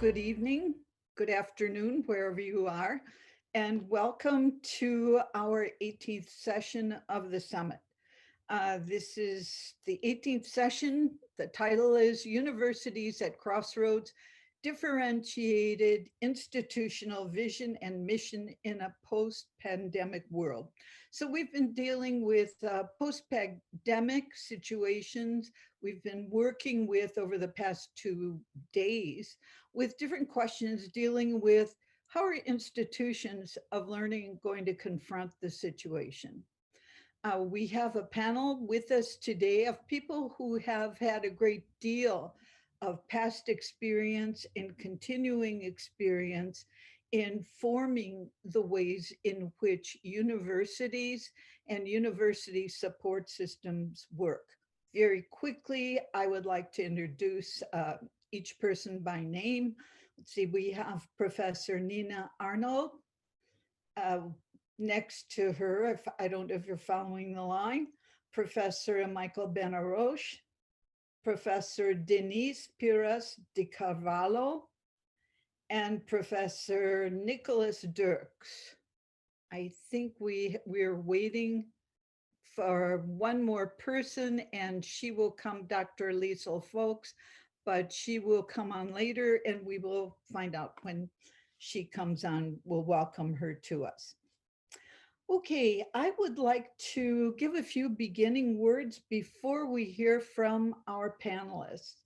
good evening, good afternoon, wherever you are, and welcome to our 18th session of the summit. This is the 18th session. The title is Universities at Crossroads, Differentiated Institutional Vision and Mission in a Post-Pandemic World. So we've been dealing with post-pandemic situations. We've been working with, over the past 2 days, with different questions dealing with how are institutions of learning going to confront the situation. We have a panel with us today of people who have had a great deal of past experience and continuing experience in forming the ways in which universities and university support systems work. Very quickly, I would like to introduce each person by name. Let's see, we have Professor Nina Arnhold. Next to her, if I don't know if you're following the line, Professor Michael Benarroch, Professor Denise Pires de Carvalho, and Professor Nicholas Dirks. I think we're waiting for one more person, and she will come, Dr. Liesl, folks, but she will come on later, and we will find out when she comes on. We'll welcome her to us. Okay, I would like to give a few beginning words before we hear from our panelists.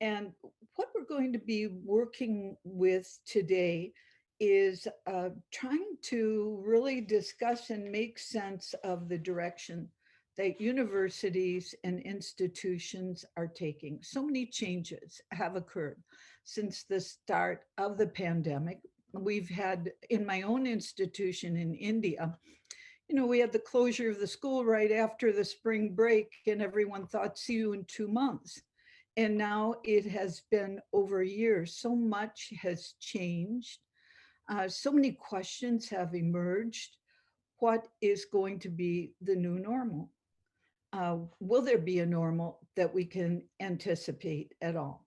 And what we're going to be working with today is trying to really discuss and make sense of the direction that universities and institutions are taking. So many changes have occurred since the start of the pandemic. We've had, in my own institution in India, we had the closure of the school right after the spring break, and everyone thought, see you in 2 months. And now it has been over a year. So much has changed. So many questions have emerged. What is going to be the new normal? Will there be a normal that we can anticipate at all?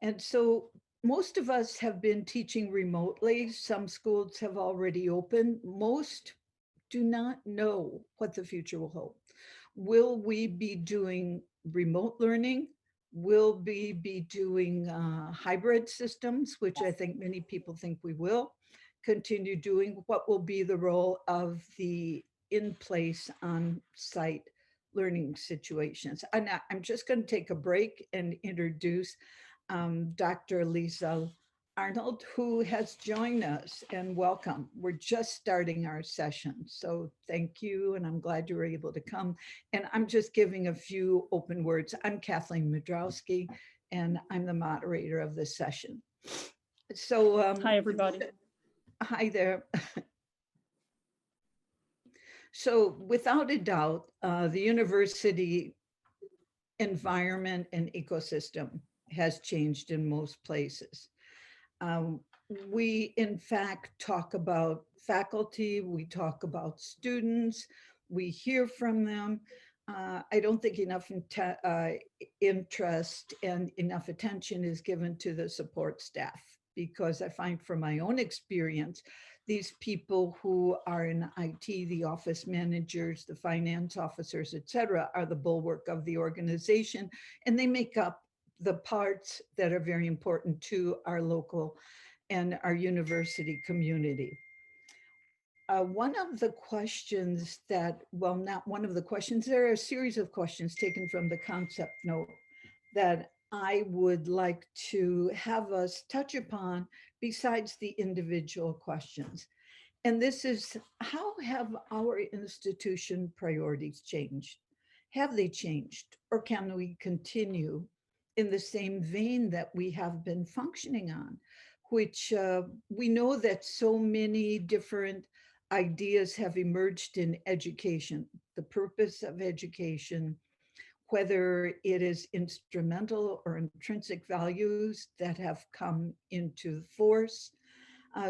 And so most of us have been teaching remotely. Some schools have already opened. Most do not know what the future will hold. Will we be doing remote learning? Will we be doing hybrid systems, which I think many people think we will continue doing? What will be the role of the in-place on-site learning situations? And I'm just going to take a break and introduce Dr. Liesl Arnhold, who has joined us, and welcome. We're just starting our session, so thank you, and I'm glad you were able to come. And I'm just giving a few open words. I'm Kathleen Modrowski, and I'm the moderator of this session. So hi, everybody. Hi there. So without a doubt, the university environment and ecosystem has changed in most places. We, in fact, talk about faculty, we talk about students, we hear from them. I don't think enough interest and enough attention is given to the support staff, because I find from my own experience, these people who are in IT, the office managers, the finance officers, et cetera, are the bulwark of the organization, and they make up the parts that are very important to our local and our university community. One of the questions that, well, not one of the questions, there are a series of questions taken from the concept note that I would like to have us touch upon besides the individual questions. And this is, how have our institution priorities changed? Have they changed, or can we continue in the same vein that we have been functioning on, which we know that so many different ideas have emerged in education, the purpose of education, whether it is instrumental or intrinsic values that have come into force.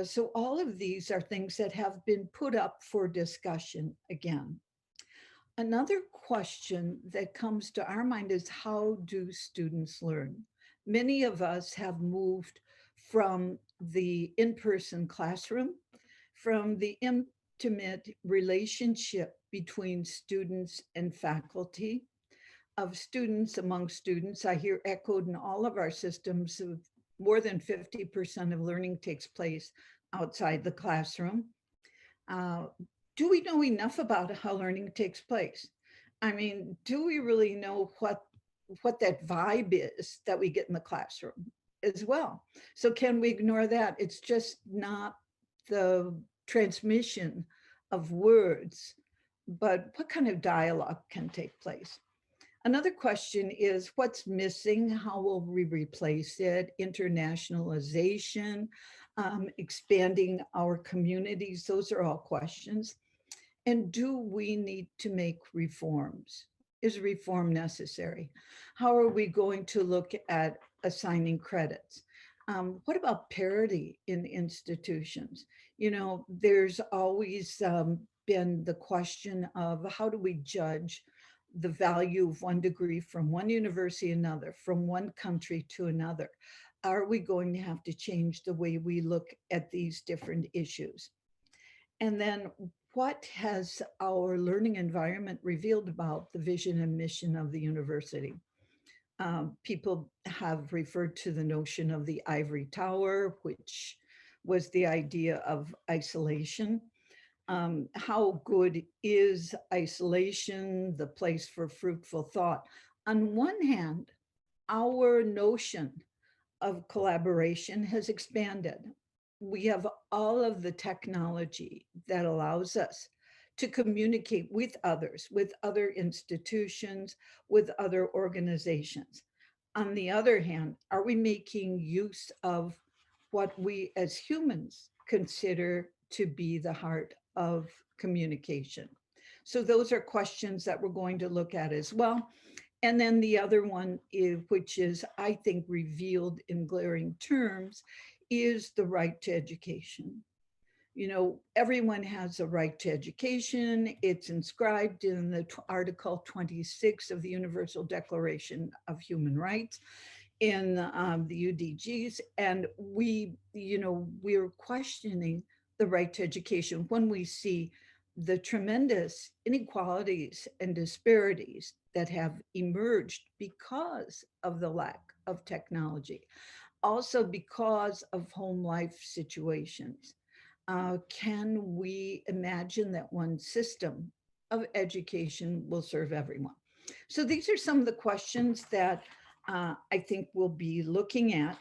So all of these are things that have been put up for discussion again. Another question that comes to our mind is, how do students learn? Many of us have moved from the in-person classroom, from the intimate relationship between students and faculty, of students among students. I hear echoed in all of our systems of more than 50% of learning takes place outside the classroom. Do we know enough about how learning takes place? I mean, do we really know what that vibe is that we get in the classroom as well? So can we ignore that? It's just not the transmission of words, but what kind of dialogue can take place? Another question is what's missing? How will we replace it? Internationalization, expanding our communities, those are all questions. And do we need to make reforms? Is reform necessary? How are we going to look at assigning credits? What about parity in institutions? You know, there's always been the question of how do we judge the value of one degree from one university to another, from one country to another? Are we going to have to change the way we look at these different issues? And then what has our learning environment revealed about the vision and mission of the university? People have referred to the notion of the ivory tower, which was the idea of isolation. How good is isolation, the place for fruitful thought? On one hand, our notion of collaboration has expanded. We have all of the technology that allows us to communicate with others, with other institutions, with other organizations. On the other hand, are we making use of what we as humans consider to be the heart of communication? So those are questions that we're going to look at as well. And then the other one, is, which is, I think, revealed in glaring terms, is the right to education. You know, everyone has a right to education. It's inscribed in the Article 26 of the Universal Declaration of Human Rights in the UDGs. And we're questioning the right to education when we see the tremendous inequalities and disparities that have emerged because of the lack of technology, also because of home life situations. Can we imagine that one system of education will serve everyone? So these are some of the questions that I think we'll be looking at,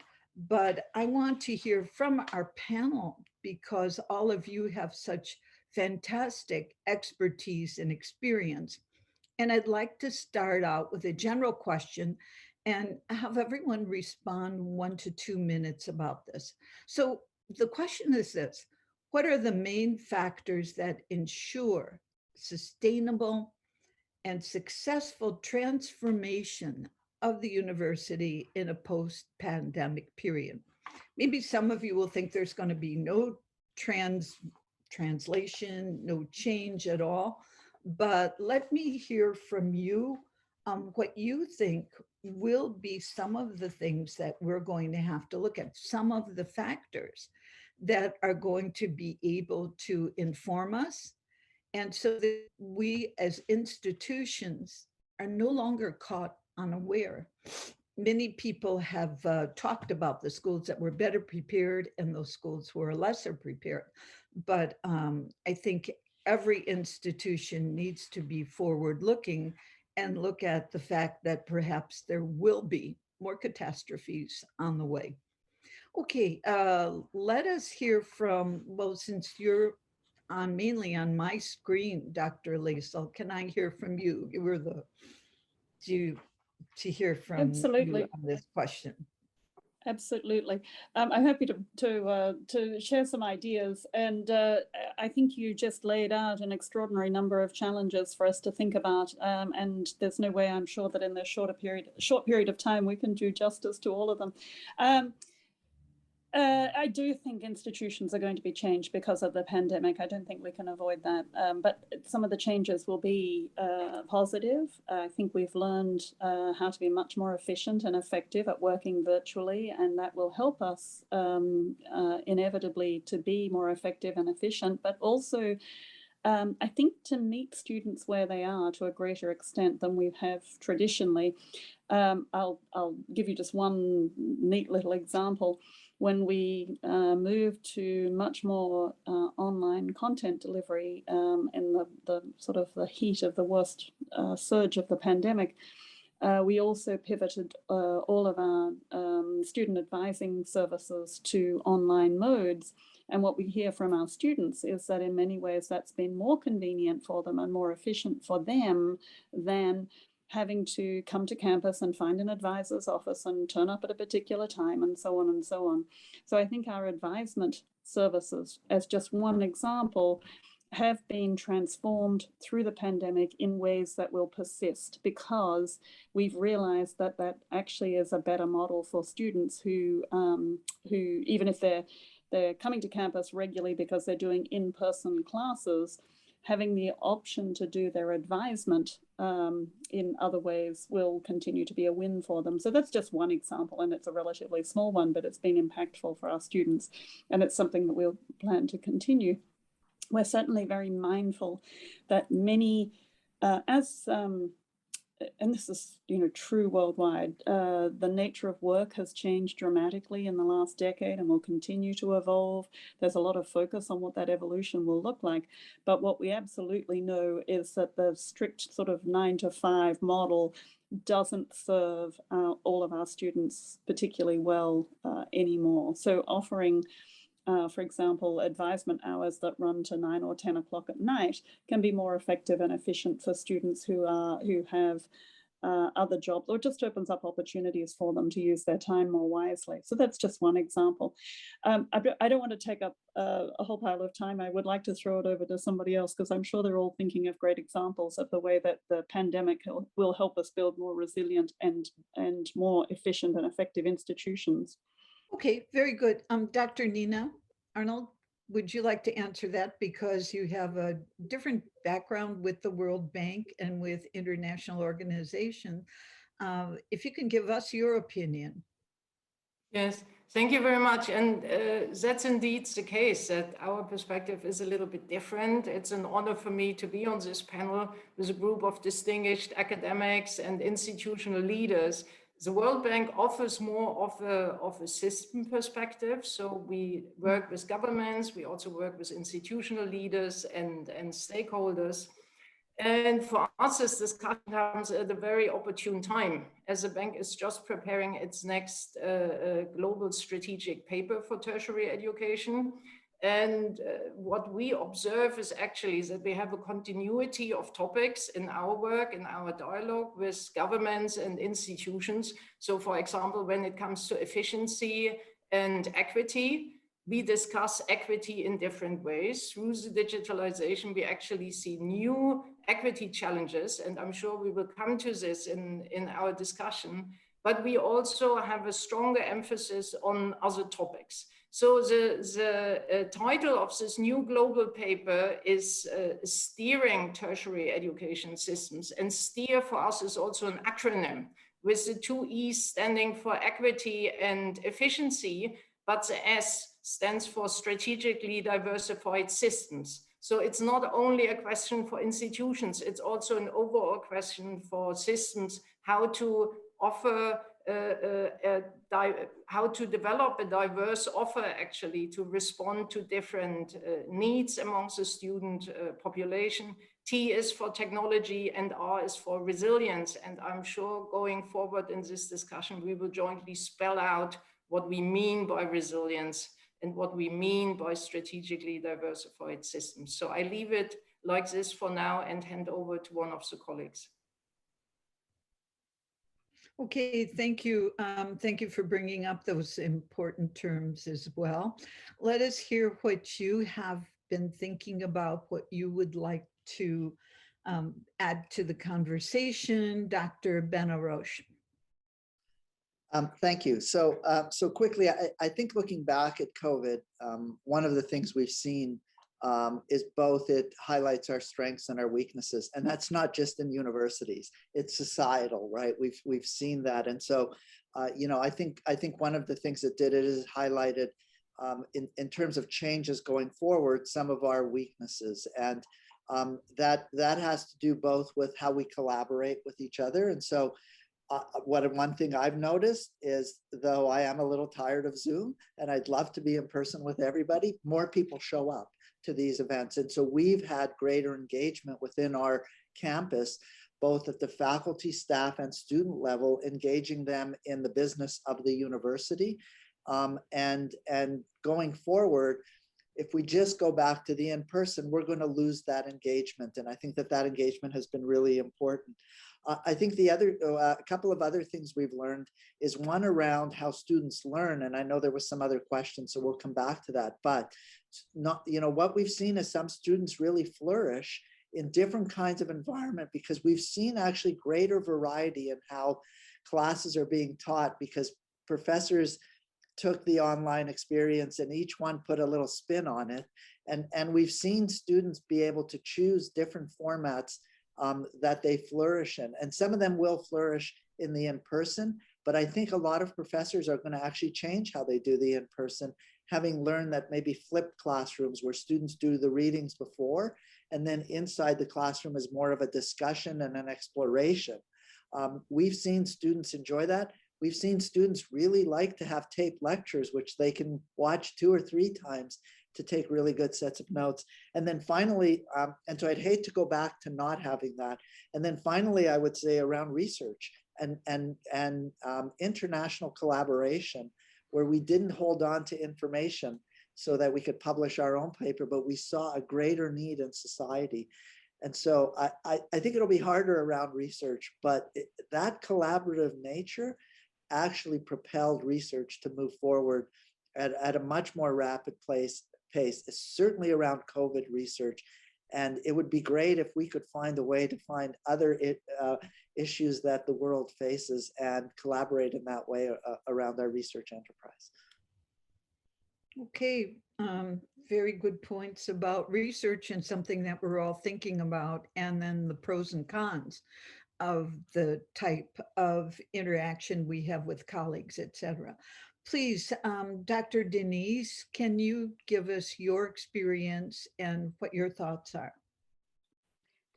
but I want to hear from our panel because all of you have such fantastic expertise and experience. And I'd like to start out with a general question and have everyone respond 1 to 2 minutes about this. So the question is this: what are the main factors that ensure sustainable and successful transformation of the university in a post-pandemic period? Maybe some of you will think there's going to be no translation, no change at all. But let me hear from you what you think will be some of the things that we're going to have to look at, some of the factors that are going to be able to inform us. And so that we as institutions are no longer caught unaware. Many people have talked about the schools that were better prepared and those schools who are lesser prepared. But I think every institution needs to be forward-looking and look at the fact that perhaps there will be more catastrophes on the way. Okay, let us hear from, well, since you're mainly on my screen, Dr. Liesl, can I hear from you? You were to hear from Absolutely. you on this question. Absolutely. I'm happy to share some ideas. And I think you just laid out an extraordinary number of challenges for us to think about. And there's no way, I'm sure, that in this short period of time we can do justice to all of them. I do think institutions are going to be changed because of the pandemic. I don't think we can avoid that. But some of the changes will be positive. I think we've learned how to be much more efficient and effective at working virtually, and that will help us inevitably to be more effective and efficient, but also I think to meet students where they are to a greater extent than we have traditionally. I'll give you just one neat little example. When we moved to much more online content delivery in the sort of the heat of the worst surge of the pandemic, we also pivoted all of our student advising services to online modes. And what we hear from our students is that in many ways that's been more convenient for them and more efficient for them than having to come to campus and find an advisor's office and turn up at a particular time and so on and so on. So I think our advisement services, as just one example, have been transformed through the pandemic in ways that will persist, because we've realized that that actually is a better model for students who even if they're coming to campus regularly because they're doing in-person classes, having the option to do their advisement in other ways will continue to be a win for them. So that's just one example, and it's a relatively small one, but it's been impactful for our students, and it's something that we'll plan to continue. We're certainly very mindful that many, and this is true worldwide, the nature of work has changed dramatically in the last decade and will continue to evolve. There's a lot of focus on what that evolution will look like. But what we absolutely know is that the strict sort of 9-to-5 model doesn't serve all of our students particularly well anymore. So offering for example, advisement hours that run to 9 or 10 o'clock at night can be more effective and efficient for students who have other jobs, or just opens up opportunities for them to use their time more wisely. So that's just one example. I don't want to take up a whole pile of time. I would like to throw it over to somebody else, because I'm sure they're all thinking of great examples of the way that the pandemic will help us build more resilient and more efficient and effective institutions. Okay, very good. Dr. Nina Arnhold, would you like to answer that, because you have a different background with the World Bank and with international organization? If you can give us your opinion. Yes, thank you very much. And that's indeed the case, that our perspective is a little bit different. It's an honor for me to be on this panel with a group of distinguished academics and institutional leaders. The World Bank offers more of a system perspective. So we work with governments, we also work with institutional leaders and stakeholders. And for us, this discussion comes at a very opportune time, as the bank is just preparing its next global strategic paper for tertiary education. And what we observe is actually that we have a continuity of topics in our work, in our dialogue with governments and institutions. So for example, when it comes to efficiency and equity, we discuss equity in different ways. Through the digitalization, we actually see new equity challenges, and I'm sure we will come to this in our discussion, but we also have a stronger emphasis on other topics. So the title of this new global paper is Steering Tertiary Education Systems, and STEER for us is also an acronym, with the 2 E's standing for equity and efficiency, but the S stands for strategically diversified systems. So it's not only a question for institutions, it's also an overall question for systems, how to offer, how to develop a diverse offer actually to respond to different needs amongst the student population. T is for technology and R is for resilience. And I'm sure going forward in this discussion, we will jointly spell out what we mean by resilience and what we mean by strategically diversified systems. So I leave it like this for now and hand over to one of the colleagues. Okay, thank you. Thank you for bringing up those important terms as well. Let us hear what you have been thinking about, what you would like to add to the conversation, Dr. Benarroch. Thank you. So, so quickly, I think looking back at COVID, one of the things we've seen is both it highlights our strengths and our weaknesses, and that's not just in universities; it's societal, right? We've seen that, and so, you know, I think one of the things that did it is highlighted in terms of changes going forward some of our weaknesses, and that has to do both with how we collaborate with each other, and so. One thing I've noticed is, though I am a little tired of Zoom and I'd love to be in person with everybody, more people show up to these events. And so we've had greater engagement within our campus, both at the faculty, staff, and student level, engaging them in the business of the university. And going forward, if we just go back to the in-person, we're going to lose that engagement. And I think that engagement has been really important. I think the other, a couple of other things we've learned is one around how students learn. And I know there was some other questions, so we'll come back to that. But not, you know, what we've seen is some students really flourish in different kinds of environment because we've seen actually greater variety in how classes are being taught because professors took the online experience and each one put a little spin on it. And we've seen students be able to choose different formats that they flourish in. And some of them will flourish in the in-person, but I think a lot of professors are going to actually change how they do the in-person, having learned that maybe flipped classrooms where students do the readings before, and then inside the classroom is more of a discussion and an exploration. We've seen students enjoy that. We've seen students really like to have taped lectures, which they can watch 2 or 3 times to take really good sets of notes. And then finally, and so I'd hate to go back to not having that. And then finally, I would say around research and international collaboration, where we didn't hold on to information so that we could publish our own paper, but we saw a greater need in society. And so I think it'll be harder around research, but that collaborative nature actually propelled research to move forward at a much more rapid pace, certainly around COVID research. And it would be great if we could find a way to find other issues that the world faces and collaborate in that way around our research enterprise. Okay, very good points about research and something that we're all thinking about, and then the pros and cons of the type of interaction we have with colleagues, etc. Please, Dr. Denise, can you give us your experience and what your thoughts are?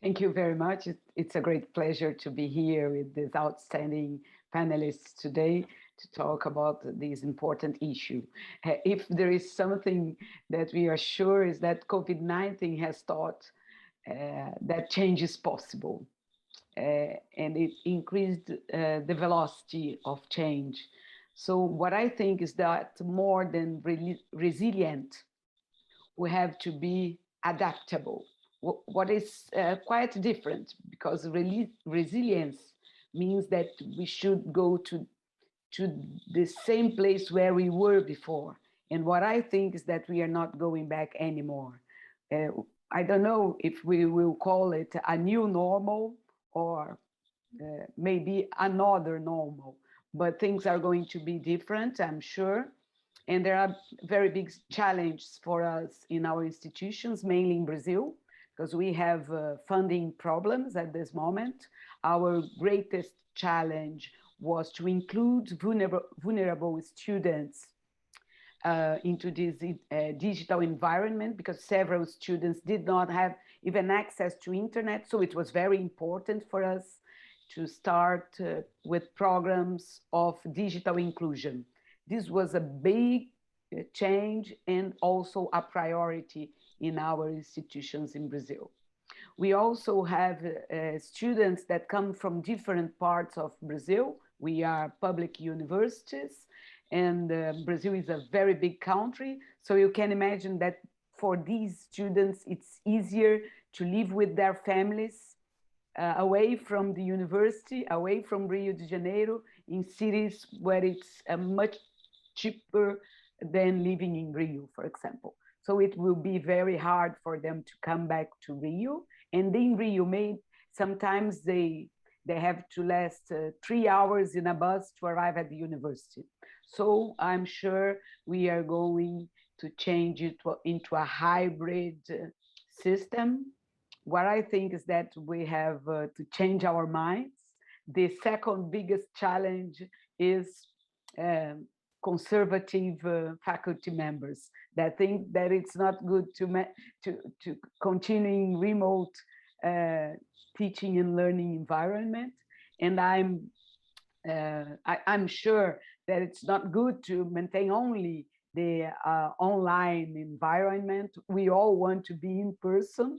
Thank you very much. It's a great pleasure to be here with these outstanding panelists today to talk about this important issue. If there is something that we are sure is that COVID-19 has taught that change is possible. And it increased the velocity of change. So what I think is that more than resilient, we have to be adaptable. What is quite different, because resilience means that we should go to the same place where we were before. And what I think is that we are not going back anymore. I don't know if we will call it a new normal or maybe another normal, but things are going to be different, I'm sure. And there are very big challenges for us in our institutions, mainly in Brazil, because we have funding problems at this moment. Our greatest challenge was to include vulnerable students into this digital environment, because several students did not have even access to internet. So it was very important for us to start with programs of digital inclusion. This was a big change and also a priority in our institutions in Brazil. We also have students that come from different parts of Brazil. We are public universities, and Brazil is a very big country. So you can imagine that for these students, it's easier to live with their families away from the university, away from Rio de Janeiro, in cities where it's much cheaper than living in Rio, for example. So it will be very hard for them to come back to Rio. And in Rio, sometimes they they have to last 3 hours in a bus to arrive at the university. So I'm sure we are going to change it into a hybrid system. What I think is that we have to change our minds. The second biggest challenge is conservative faculty members that think that it's not good to continuing remote teaching and learning environment. And I'm sure that it's not good to maintain only the online environment. We all want to be in person,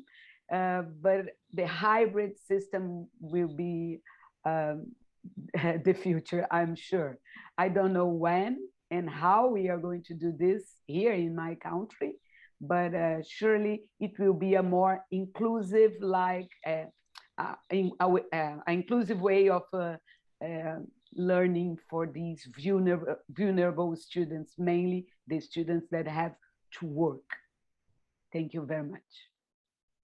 but the hybrid system will be the future, I'm sure. I don't know when and how we are going to do this here in my country, but surely it will be a more inclusive, inclusive way of learning for these vulnerable students, mainly the students that have to work. Thank you very much.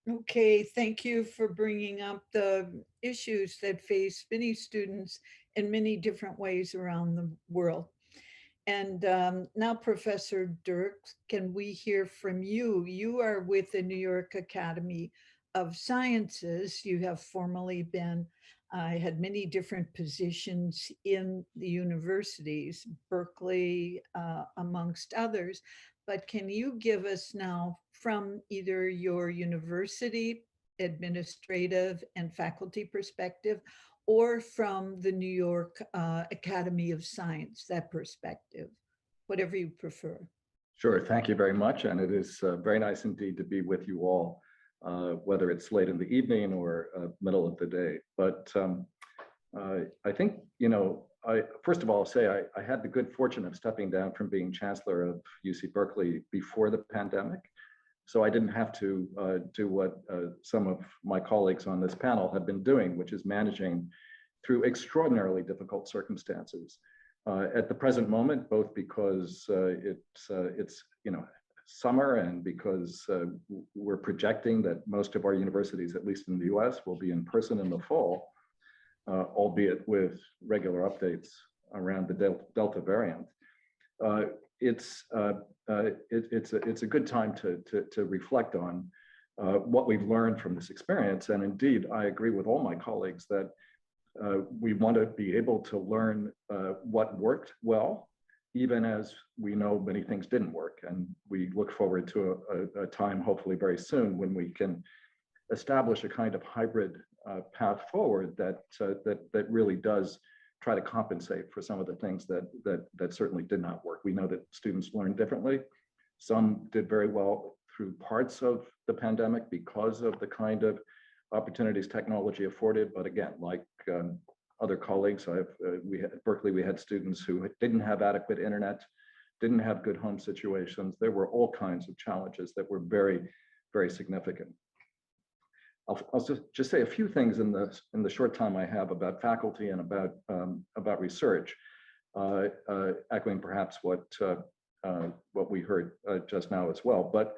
Okay, thank you for bringing up the issues that face many students in many different ways around the world. And now, Professor Dirks, can we hear from you? You are with the New York Academy of Sciences. You have formerly been, had many different positions in the universities, Berkeley, amongst others. But can you give us now, from either your university administrative and faculty perspective, or from the New York Academy of Science, that perspective, whatever you prefer. Sure, thank you very much. And it is very nice indeed to be with you all, whether it's late in the evening or middle of the day. But I think, you know, first of all, I'll say I had the good fortune of stepping down from being chancellor of UC Berkeley before the pandemic. So I didn't have to do what some of my colleagues on this panel have been doing, which is managing through extraordinarily difficult circumstances. At the present moment, both because it's you know, summer and because we're projecting that most of our universities, at least in the US, will be in person in the fall, albeit with regular updates around the Delta variant. It's a good time to reflect on what we've learned from this experience. And indeed, I agree with all my colleagues that we want to be able to learn what worked well, even as we know many things didn't work. And we look forward to a time, hopefully very soon, when we can establish a kind of hybrid path forward that really does try to compensate for some of the things that certainly did not work. We know that students learn differently. Some did very well through parts of the pandemic because of the kind of opportunities technology afforded. But again, like other colleagues, at Berkeley, we had students who didn't have adequate internet, didn't have good home situations. There were all kinds of challenges that were very, very significant. I'll just say a few things in the short time I have about faculty and about research, echoing perhaps what we heard just now as well. But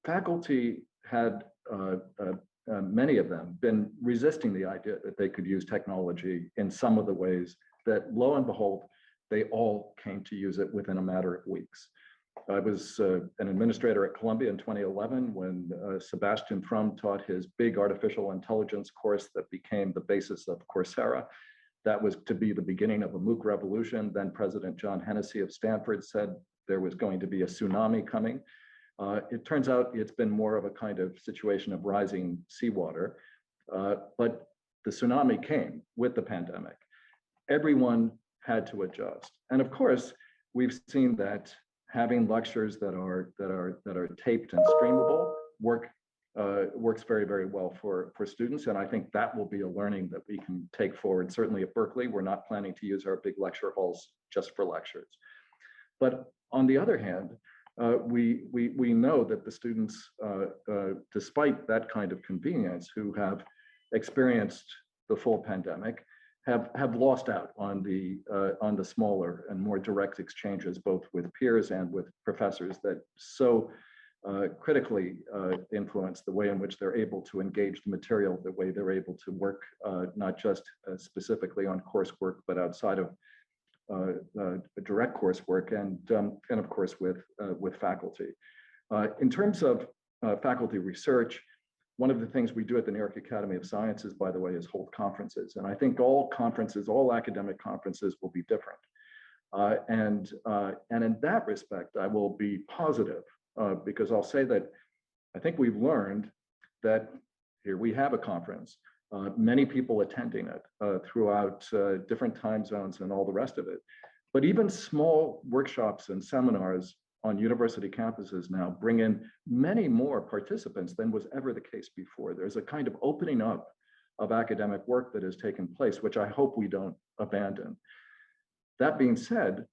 faculty had, many of them, been resisting the idea that they could use technology in some of the ways that, lo and behold, they all came to use it within a matter of weeks. I was an administrator at Columbia in 2011 when Sebastian Frum taught his big artificial intelligence course that became the basis of Coursera. That was to be the beginning of a MOOC revolution. Then President John Hennessy of Stanford said there was going to be a tsunami coming. It turns out it's been more of a kind of situation of rising seawater, but the tsunami came with the pandemic. Everyone had to adjust. And of course, we've seen that having lectures that are taped and streamable works very, very well for students. And I think that will be a learning that we can take forward. Certainly at Berkeley, we're not planning to use our big lecture halls just for lectures. But on the other hand, we know that the students, despite that kind of convenience, who have experienced the full pandemic, have lost out on the smaller and more direct exchanges, both with peers and with professors, that so critically influence the way in which they're able to engage the material, the way they're able to work, not just specifically on coursework, but outside of direct coursework, and of course with faculty. In terms of faculty research, one of the things we do at the New York Academy of Sciences, by the way, is hold conferences. And I think all conferences, all academic conferences will be different. And in that respect, I will be positive because I'll say that I think we've learned that here we have a conference, many people attending it throughout different time zones and all the rest of it. But even small workshops and seminars on university campuses now bring in many more participants than was ever the case before. There's a kind of opening up of academic work that has taken place, which I hope we don't abandon. That being said,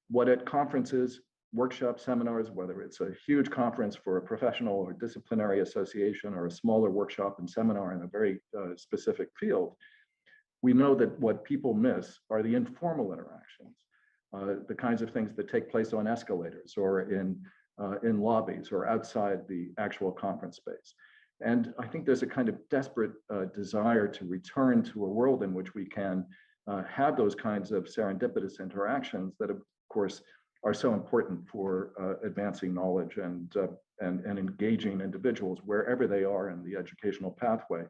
what at conferences, workshops, seminars, whether it's a huge conference for a professional or disciplinary association or a smaller workshop and seminar in a very specific field, we know that what people miss are the informal interactions. The kinds of things that take place on escalators or in lobbies or outside the actual conference space. And I think there's a kind of desperate desire to return to a world in which we can have those kinds of serendipitous interactions that, of course, are so important for advancing knowledge and engaging individuals wherever they are in the educational pathway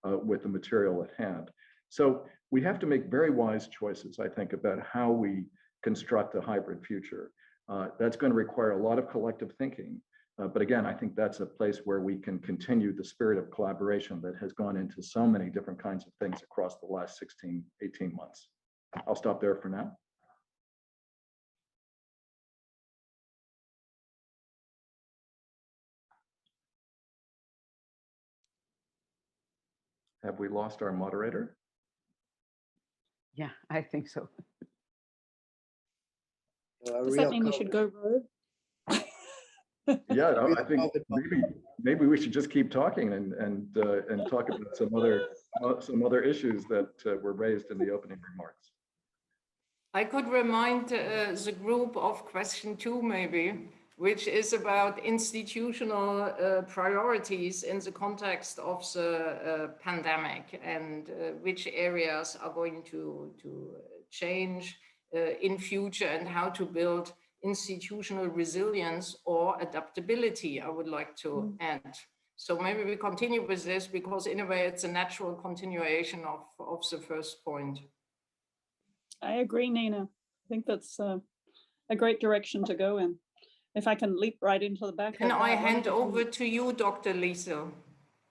with the material at hand. So we have to make very wise choices, I think, about how we construct a hybrid future. That's going to require a lot of collective thinking. But again, I think that's a place where we can continue the spirit of collaboration that has gone into so many different kinds of things across the last 16, 18 months. I'll stop there for now. Have we lost our moderator? Yeah, I think so. Does that mean we should go rogue? Yeah, no, I think maybe we should just keep talking and talk about some other issues that were raised in the opening remarks. I could remind the group of question 2 maybe, which is about institutional priorities in the context of the pandemic and which areas are going to change in future and how to build institutional resilience or adaptability, I would like to add. So maybe we continue with this because in a way it's a natural continuation of the first point. I agree, Nina. I think that's a great direction to go in. If I can leap right into the back. Can I hand over to you, Dr. Liesl?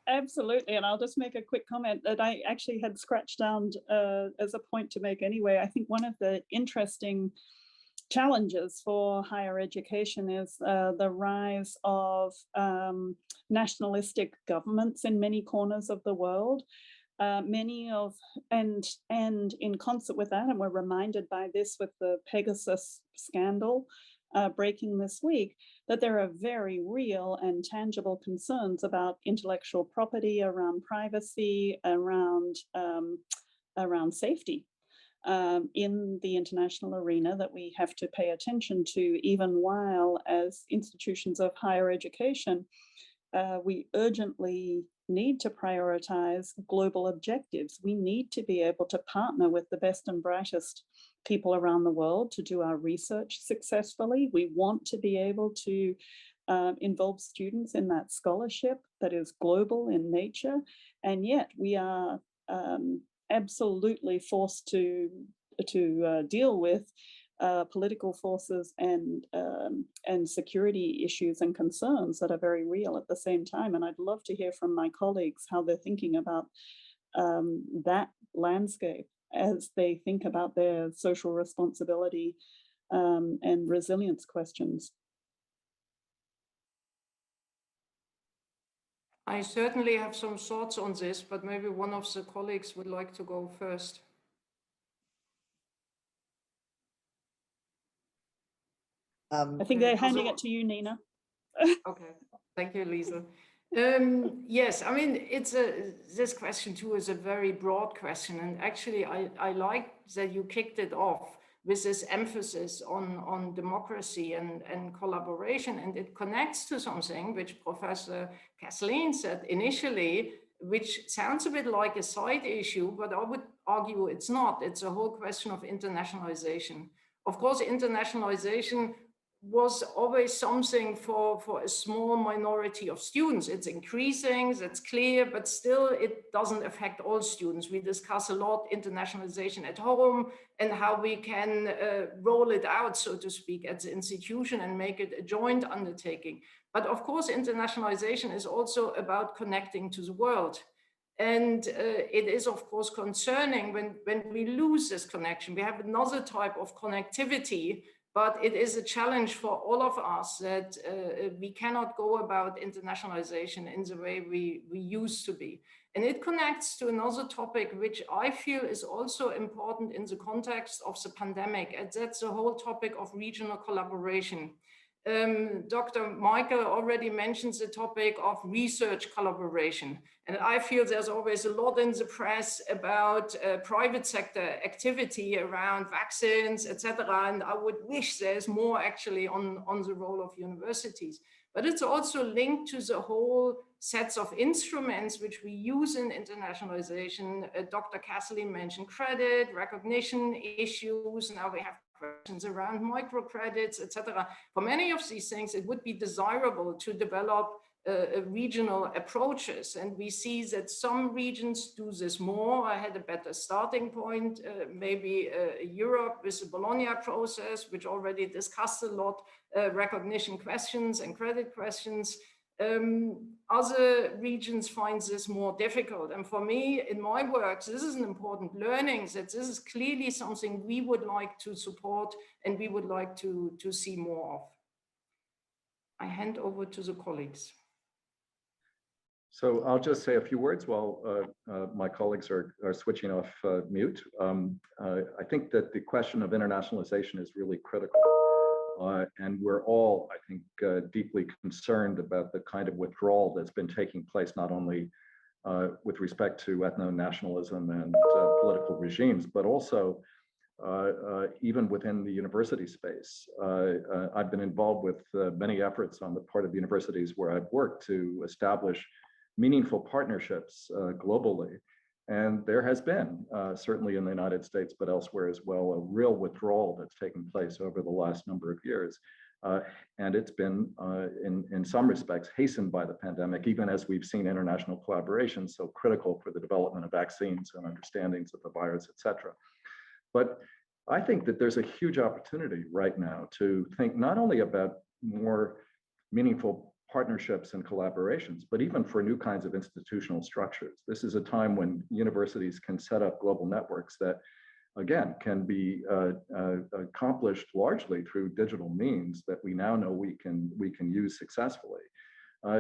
Absolutely, and I'll just make a quick comment that I actually had scratched down as a point to make anyway. I think one of the interesting challenges for higher education is the rise of nationalistic governments in many corners of the world. And in concert with that, and we're reminded by this with the Pegasus scandal breaking this week, that there are very real and tangible concerns about intellectual property, around privacy, around safety in the international arena that we have to pay attention to, even while as institutions of higher education, we urgently need to prioritize global objectives. We need to be able to partner with the best and brightest people around the world to do our research successfully. We want to be able to involve students in that scholarship that is global in nature, and yet we are absolutely forced to deal with political forces and security issues and concerns that are very real at the same time. And I'd love to hear from my colleagues how they're thinking about that landscape as they think about their social responsibility and resilience questions. I certainly have some thoughts on this, but maybe one of the colleagues would like to go first. I think they're handing it to you, Nina. Okay, thank you, Liesl. Yes, I mean, this question too is a very broad question. And actually, I like that you kicked it off with this emphasis on democracy and collaboration. And it connects to something which Professor Kathleen said initially, which sounds a bit like a side issue, but I would argue it's not. It's a whole question of internationalization. Of course, internationalization was always something for a small minority of students. It's increasing, that's clear, but still it doesn't affect all students. We discuss a lot internationalization at home and how we can roll it out, so to speak, at the institution and make it a joint undertaking. But of course, internationalization is also about connecting to the world. And it is, of course, concerning when we lose this connection. We have another type of connectivity, but it is a challenge for all of us that we cannot go about internationalization in the way we used to be. And it connects to another topic, which I feel is also important in the context of the pandemic, and that's the whole topic of regional collaboration. Dr. Michael already mentioned the topic of research collaboration. And I feel there's always a lot in the press about private sector activity around vaccines, etc. And I would wish there's more actually on the role of universities. But it's also linked to the whole sets of instruments which we use in internationalization. Dr. Kathleen mentioned credit, recognition issues. Now we have questions around microcredits, etc. For many of these things, it would be desirable to develop regional approaches. And we see that some regions do this more. I had a better starting point, maybe Europe with the Bologna process, which already discussed a lot, recognition questions and credit questions. Other regions find this more difficult. And for me, in my work, this is an important learning that this is clearly something we would like to support and we would like to see more of. I hand over to the colleagues. So I'll just say a few words while my colleagues are switching off mute. I think that the question of internationalization is really critical. And we're all, I think, deeply concerned about the kind of withdrawal that's been taking place, not only with respect to ethno-nationalism and political regimes, but also even within the university space. I've been involved with many efforts on the part of universities where I've worked to establish meaningful partnerships globally. And there has been, certainly in the United States, but elsewhere as well, a real withdrawal that's taken place over the last number of years. And it's been, in some respects, hastened by the pandemic, even as we've seen international collaboration so critical for the development of vaccines and understandings of the virus, et cetera. But I think that there's a huge opportunity right now to think not only about more meaningful partnerships and collaborations, but even for new kinds of institutional structures. This is a time when universities can set up global networks that, again, can be accomplished largely through digital means that we now know we can use successfully.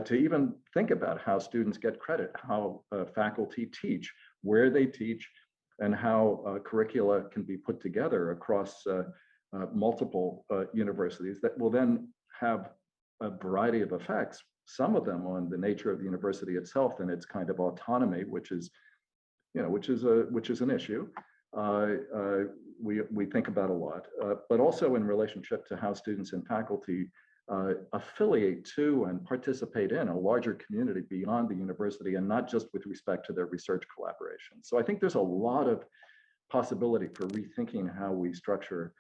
To even think about how students get credit, how faculty teach, where they teach, and how curricula can be put together across multiple universities that will then have a variety of effects, some of them on the nature of the university itself and its kind of autonomy, which is an issue we think about a lot, but also in relationship to how students and faculty affiliate to and participate in a larger community beyond the university, and not just with respect to their research collaboration. So I think there's a lot of possibility for rethinking how we structure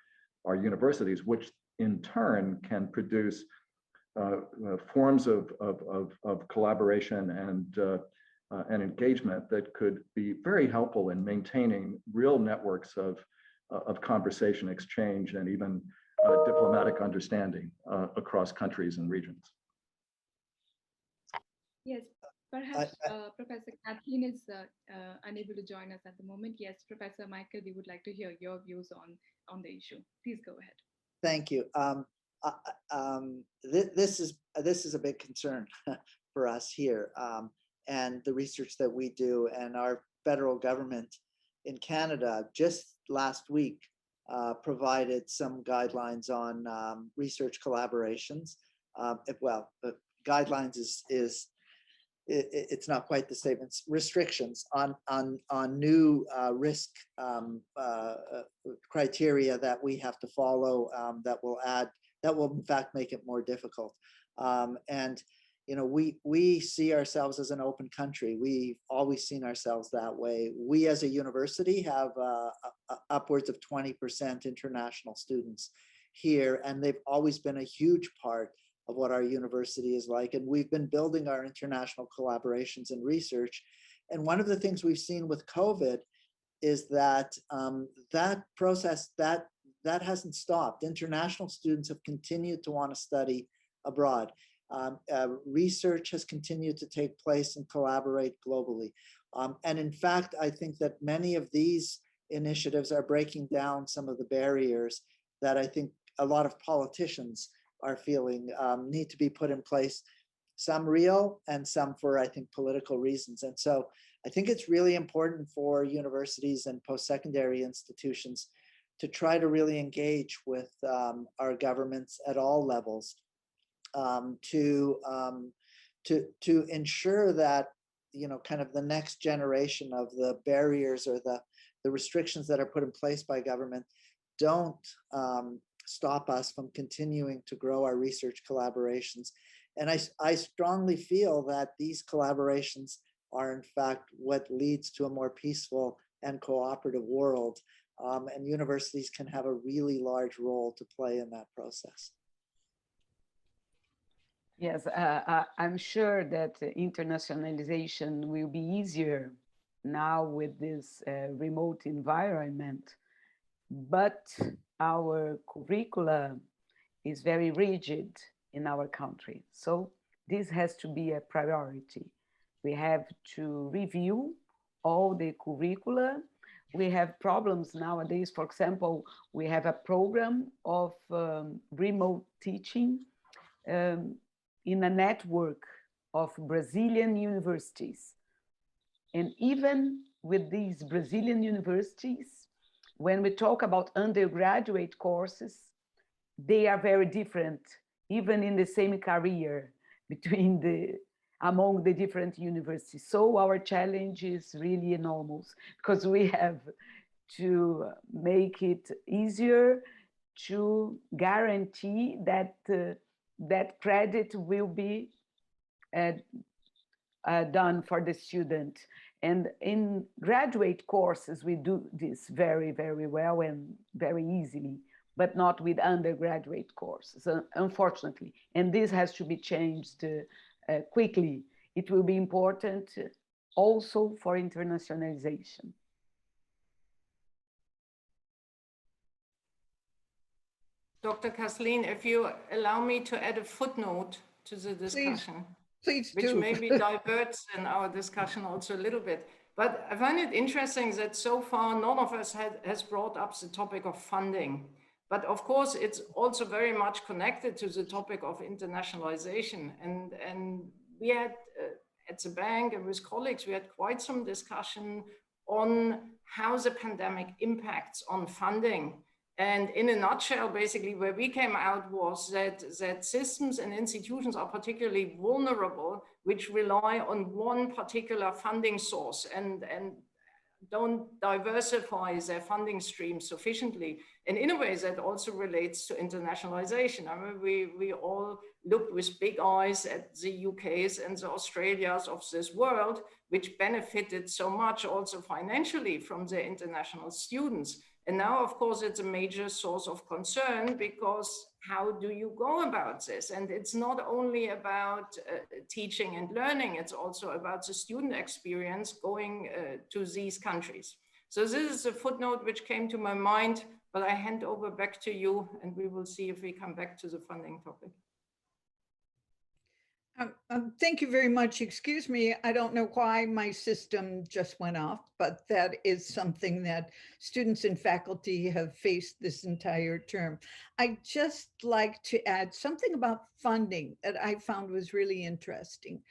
our universities, which in turn can produce forms of collaboration and engagement that could be very helpful in maintaining real networks of conversation, exchange, and even diplomatic understanding across countries and regions. Yes, perhaps Professor Kathleen is unable to join us at the moment. Yes, Professor Michael, we would like to hear your views on the issue. Please go ahead. Thank you. This is a big concern for us here, and the research that we do, and our federal government in Canada just last week provided some guidelines on research collaborations. Guidelines is it's not quite the same. It's restrictions on new risk criteria that we have to follow, that will in fact make it more difficult. And you know, we see ourselves as an open country. We've always seen ourselves that way. We as a university have upwards of 20% international students here, and they've always been a huge part of what our university is like. And we've been building our international collaborations and research. And one of the things we've seen with COVID is that that process, that hasn't stopped. International students have continued to want to study abroad. Research has continued to take place and collaborate globally. And in fact, I think that many of these initiatives are breaking down some of the barriers that I think a lot of politicians are feeling need to be put in place, some real and some for, I think, political reasons. And so I think it's really important for universities and post-secondary institutions to try to really engage with our governments at all levels to ensure that, you know, kind of the next generation of the barriers or the restrictions that are put in place by government don't stop us from continuing to grow our research collaborations. And I strongly feel that these collaborations are in fact what leads to a more peaceful and cooperative world. And universities can have a really large role to play in that process. Yes, I'm sure that internationalization will be easier now with this remote environment, but our curricula is very rigid in our country. So this has to be a priority. We have to review all the curricula. We have problems nowadays. For example, we have a program of remote teaching in a network of Brazilian universities. And even with these Brazilian universities, when we talk about undergraduate courses, they are very different, even in the same career among the different universities. So our challenge is really enormous because we have to make it easier to guarantee that that credit will be done for the student. And in graduate courses, we do this very, very well and very easily, but not with undergraduate courses, unfortunately. And this has to be changed quickly. It will be important also for internationalization. Dr. Kathleen, if you allow me to add a footnote to the discussion. Please which do. maybe diverts in our discussion also a little bit. But I find it interesting that so far none of us has brought up the topic of funding. But of course, it's also very much connected to the topic of internationalization. And we had at the bank and with colleagues, we had quite some discussion on how the pandemic impacts on funding. And in a nutshell, basically, where we came out was that systems and institutions are particularly vulnerable, which rely on one particular funding source and don't diversify their funding stream sufficiently. And in a way, that also relates to internationalization. I mean, we all look with big eyes at the UKs and the Australias of this world, which benefited so much also financially from their international students. And now, of course, it's a major source of concern because how do you go about this? And it's not only about teaching and learning, it's also about the student experience going to these countries. So this is a footnote which came to my mind, but I hand over back to you and we will see if we come back to the funding topic. Thank you very much. Excuse me, I don't know why my system just went off, but that is something that students and faculty have faced this entire term. I'd just like to add something about funding that I found was really interesting.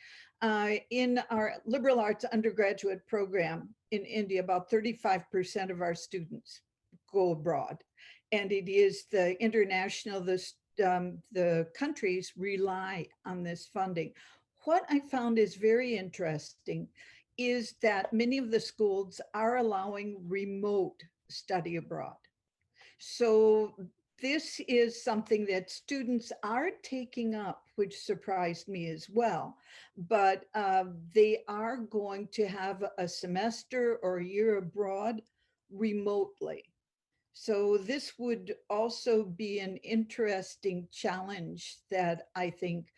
In our liberal arts undergraduate program in India, about 35% of our students go abroad. And it is the international, the countries rely on this funding. what I found is very interesting is that many of the schools are allowing remote study abroad. So this is something that students are taking up, which surprised me as well. But they are going to have a semester or a year abroad remotely. So this would also be an interesting challenge that I think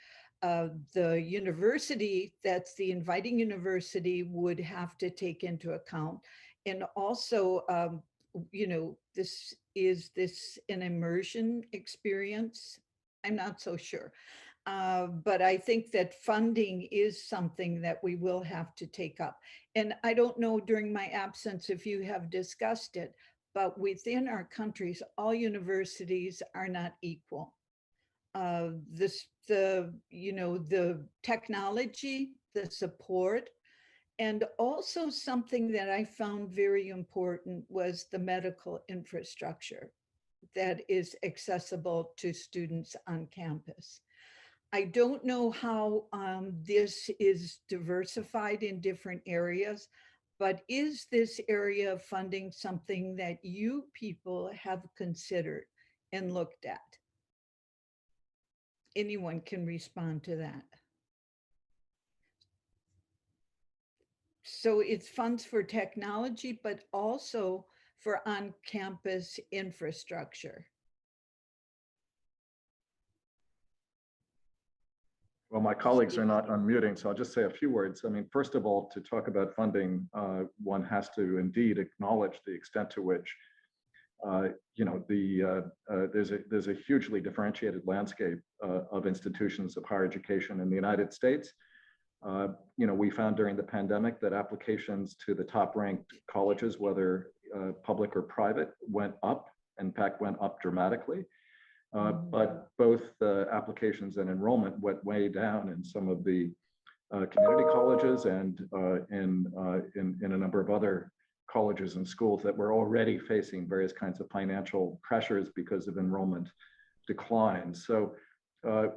the university, that's the inviting university, would have to take into account. And also, you know, is this an immersion experience? I'm not so sure. But I think that funding is something that we will have to take up. And I don't know during my absence if you have discussed it, but within our countries, all universities are not equal. You know, the technology, the support, and also something that I found very important was the medical infrastructure that is accessible to students on campus. I don't know how this is diversified in different areas, but is this area of funding something that you people have considered and looked at? Anyone can respond to that. So it's funds for technology, but also for on-campus infrastructure. Well, my colleagues are not unmuting, so I'll just say a few words. I mean, first of all, to talk about funding, one has to indeed acknowledge the extent to which, you know, there's a hugely differentiated landscape of institutions of higher education in the United States. You know, we found during the pandemic that applications to the top-ranked colleges, whether public or private, went up. In fact, went up dramatically. But both the applications and enrollment went way down in some of the community colleges and in a number of other colleges and schools that were already facing various kinds of financial pressures because of enrollment decline. So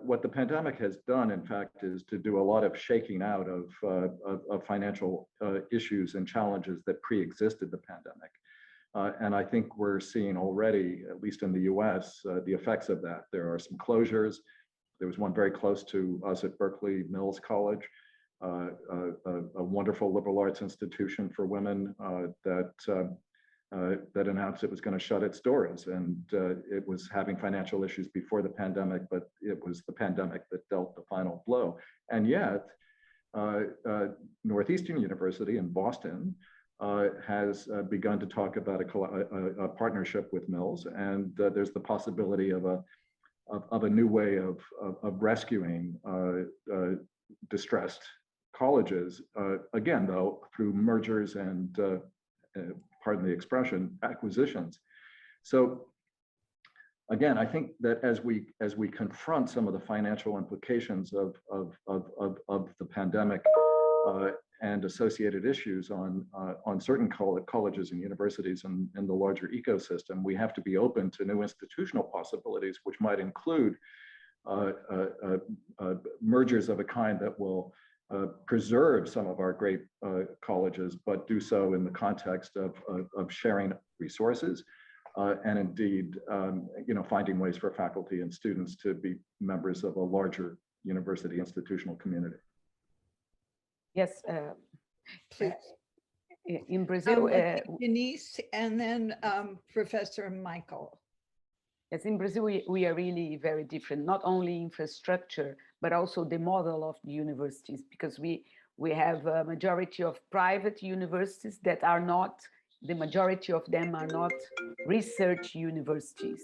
what the pandemic has done, in fact, is to do a lot of shaking out of financial issues and challenges that pre-existed the pandemic. And I think we're seeing already, at least in the US, the effects of that. There are some closures. There was one very close to us at Berkeley Mills College, a wonderful liberal arts institution for women that announced it was going to shut its doors. And it was having financial issues before the pandemic, but it was the pandemic that dealt the final blow. And yet, Northeastern University in Boston has begun to talk about a partnership with Mills, and there's the possibility of a new way of rescuing distressed colleges, again, though, through mergers and, pardon the expression, acquisitions. So again, I think that as we confront some of the financial implications of the pandemic and associated issues on certain colleges and universities and in the larger ecosystem, we have to be open to new institutional possibilities, which might include mergers of a kind that will preserve some of our great colleges, but do so in the context of sharing resources and indeed, you know, finding ways for faculty and students to be members of a larger university institutional community. Yes, Please. in Brazil, Denise, and then Professor Michael. yes, in Brazil, we are really very different, not only infrastructure, but also the model of the universities, because we have a majority of private universities that are not, the majority of them are not research universities.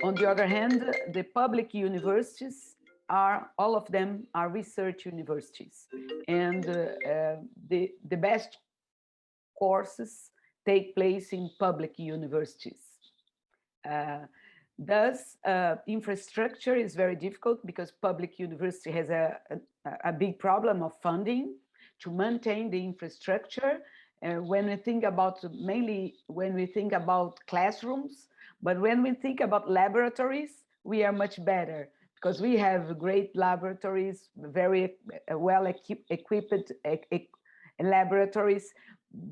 On the other hand, the public universities all of them are research universities, and the best courses take place in public universities. Thus, infrastructure is very difficult because public university has a big problem of funding to maintain the infrastructure. When we think about, mainly when we think about classrooms, but when we think about laboratories, we are much better, because we have great laboratories, very well equipped laboratories,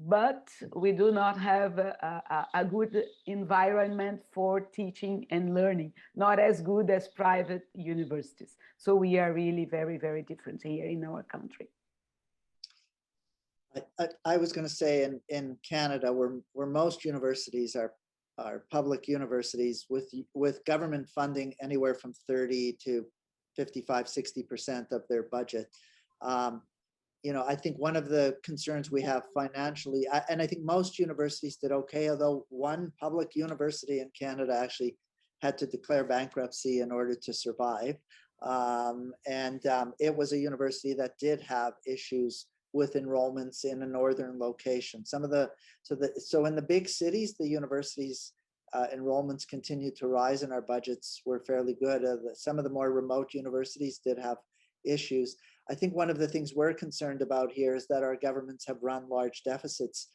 but we do not have a good environment for teaching and learning, not as good as private universities. So we are really very, very different here in our country. I was going to say in Canada, where most universities are public universities with government funding anywhere from 30 to 55, 60% of their budget. You know, I think one of the concerns we have financially, and I think most universities did okay, although one public university in Canada actually had to declare bankruptcy in order to survive. It was a university that did have issues with enrollments in a northern location. So in the big cities, the universities enrollments continued to rise and our budgets were fairly good. Some of the more remote universities did have issues. I think one of the things we're concerned about here is that our governments have run large deficits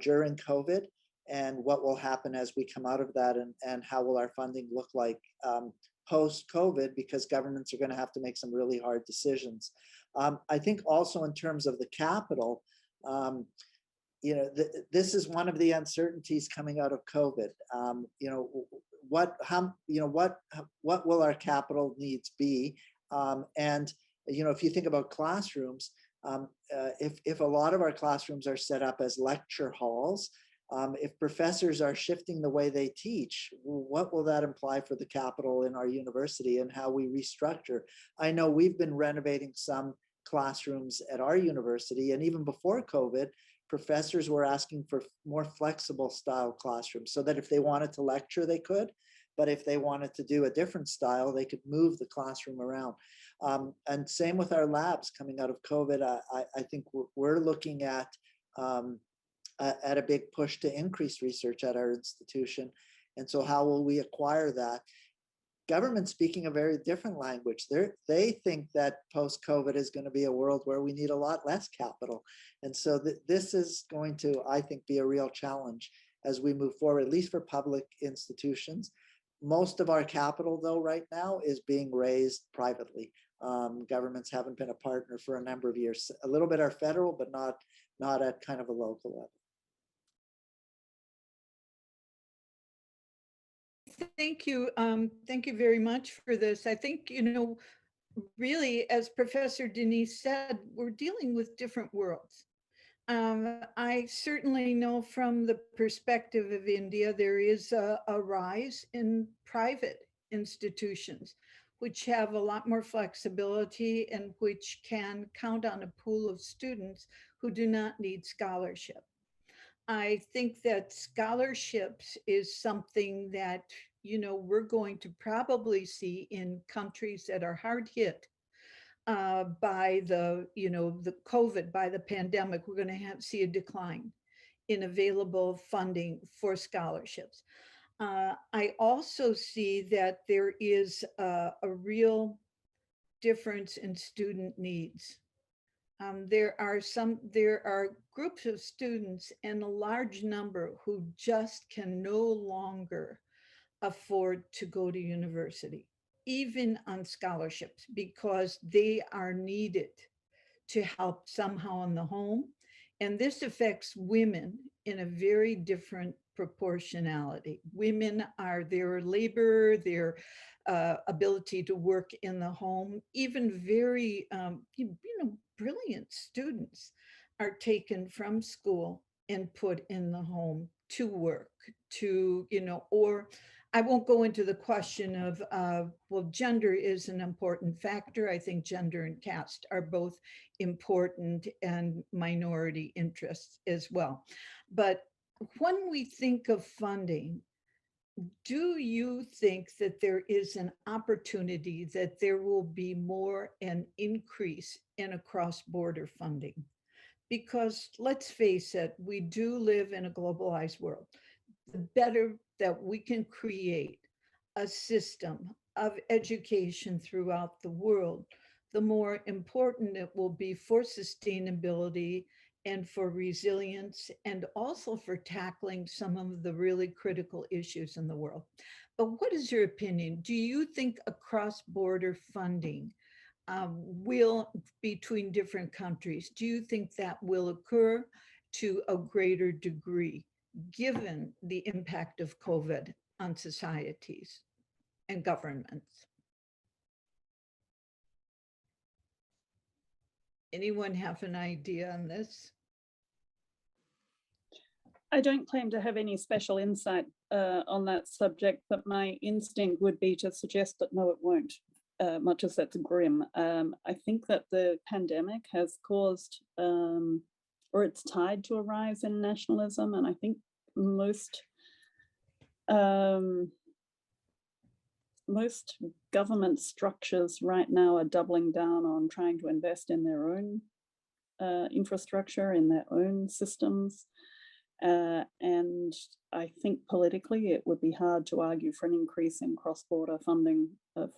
during COVID, and what will happen as we come out of that, and how will our funding look like post-COVID, because governments are going to have to make some really hard decisions. I think also in terms of the capital, you know, this is one of the uncertainties coming out of COVID. You know, what will our capital needs be? And you know, if you think about classrooms, if a lot of our classrooms are set up as lecture halls, if professors are shifting the way they teach, what will that imply for the capital in our university and how we restructure? I know we've been renovating some classrooms at our university, and even before COVID, professors were asking for more flexible style classrooms so that if they wanted to lecture, they could, but if they wanted to do a different style, they could move the classroom around. And same with our labs coming out of COVID. I think we're looking at a big push to increase research at our institution. And so how will we acquire that? Government speaking a very different language. They think that post-COVID is going to be a world where we need a lot less capital. And so this is going to, I think, be a real challenge as we move forward, at least for public institutions. Most of our capital, though, right now is being raised privately. Governments haven't been a partner for a number of years. A little bit are federal, but not at kind of a local level. Thank you. Thank you very much for this. I think, you know, really, as Professor Denise said, we're dealing with different worlds. I certainly know from the perspective of India, there is a rise in private institutions, which have a lot more flexibility and which can count on a pool of students who do not need scholarship. I think that scholarships is something that, you know, we're going to probably see in countries that are hard hit by the, you know, the COVID, by the pandemic. We're going to see a decline in available funding for scholarships. I also see that there is a real difference in student needs. There are groups of students, and a large number, who just can no longer afford to go to university, even on scholarships, because they are needed to help somehow in the home. And this affects women in a very different proportionality. Women are their labor, their ability to work in the home, even very, you know, brilliant students are taken from school and put in the home to work, to, you know, or I won't go into the question of, well, gender is an important factor. I think gender and caste are both important, and minority interests as well. But when we think of funding, do you think that there is an opportunity that there will be more an increase in a cross-border funding? Because let's face it, we do live in a globalized world. The better that we can create a system of education throughout the world, the more important it will be for sustainability and for resilience, and also for tackling some of the really critical issues in the world. But what is your opinion? Do you think a cross-border funding will, between different countries, do you think that will occur to a greater degree, given the impact of COVID on societies and governments? Anyone have an idea on this? I don't claim to have any special insight on that subject, but my instinct would be to suggest that no, it won't, much as that's grim. I think that the pandemic has caused, or it's tied to a rise in nationalism, and I think most government structures right now are doubling down on trying to invest in their own infrastructure, in their own systems. And I think politically it would be hard to argue for an increase in cross-border funding of,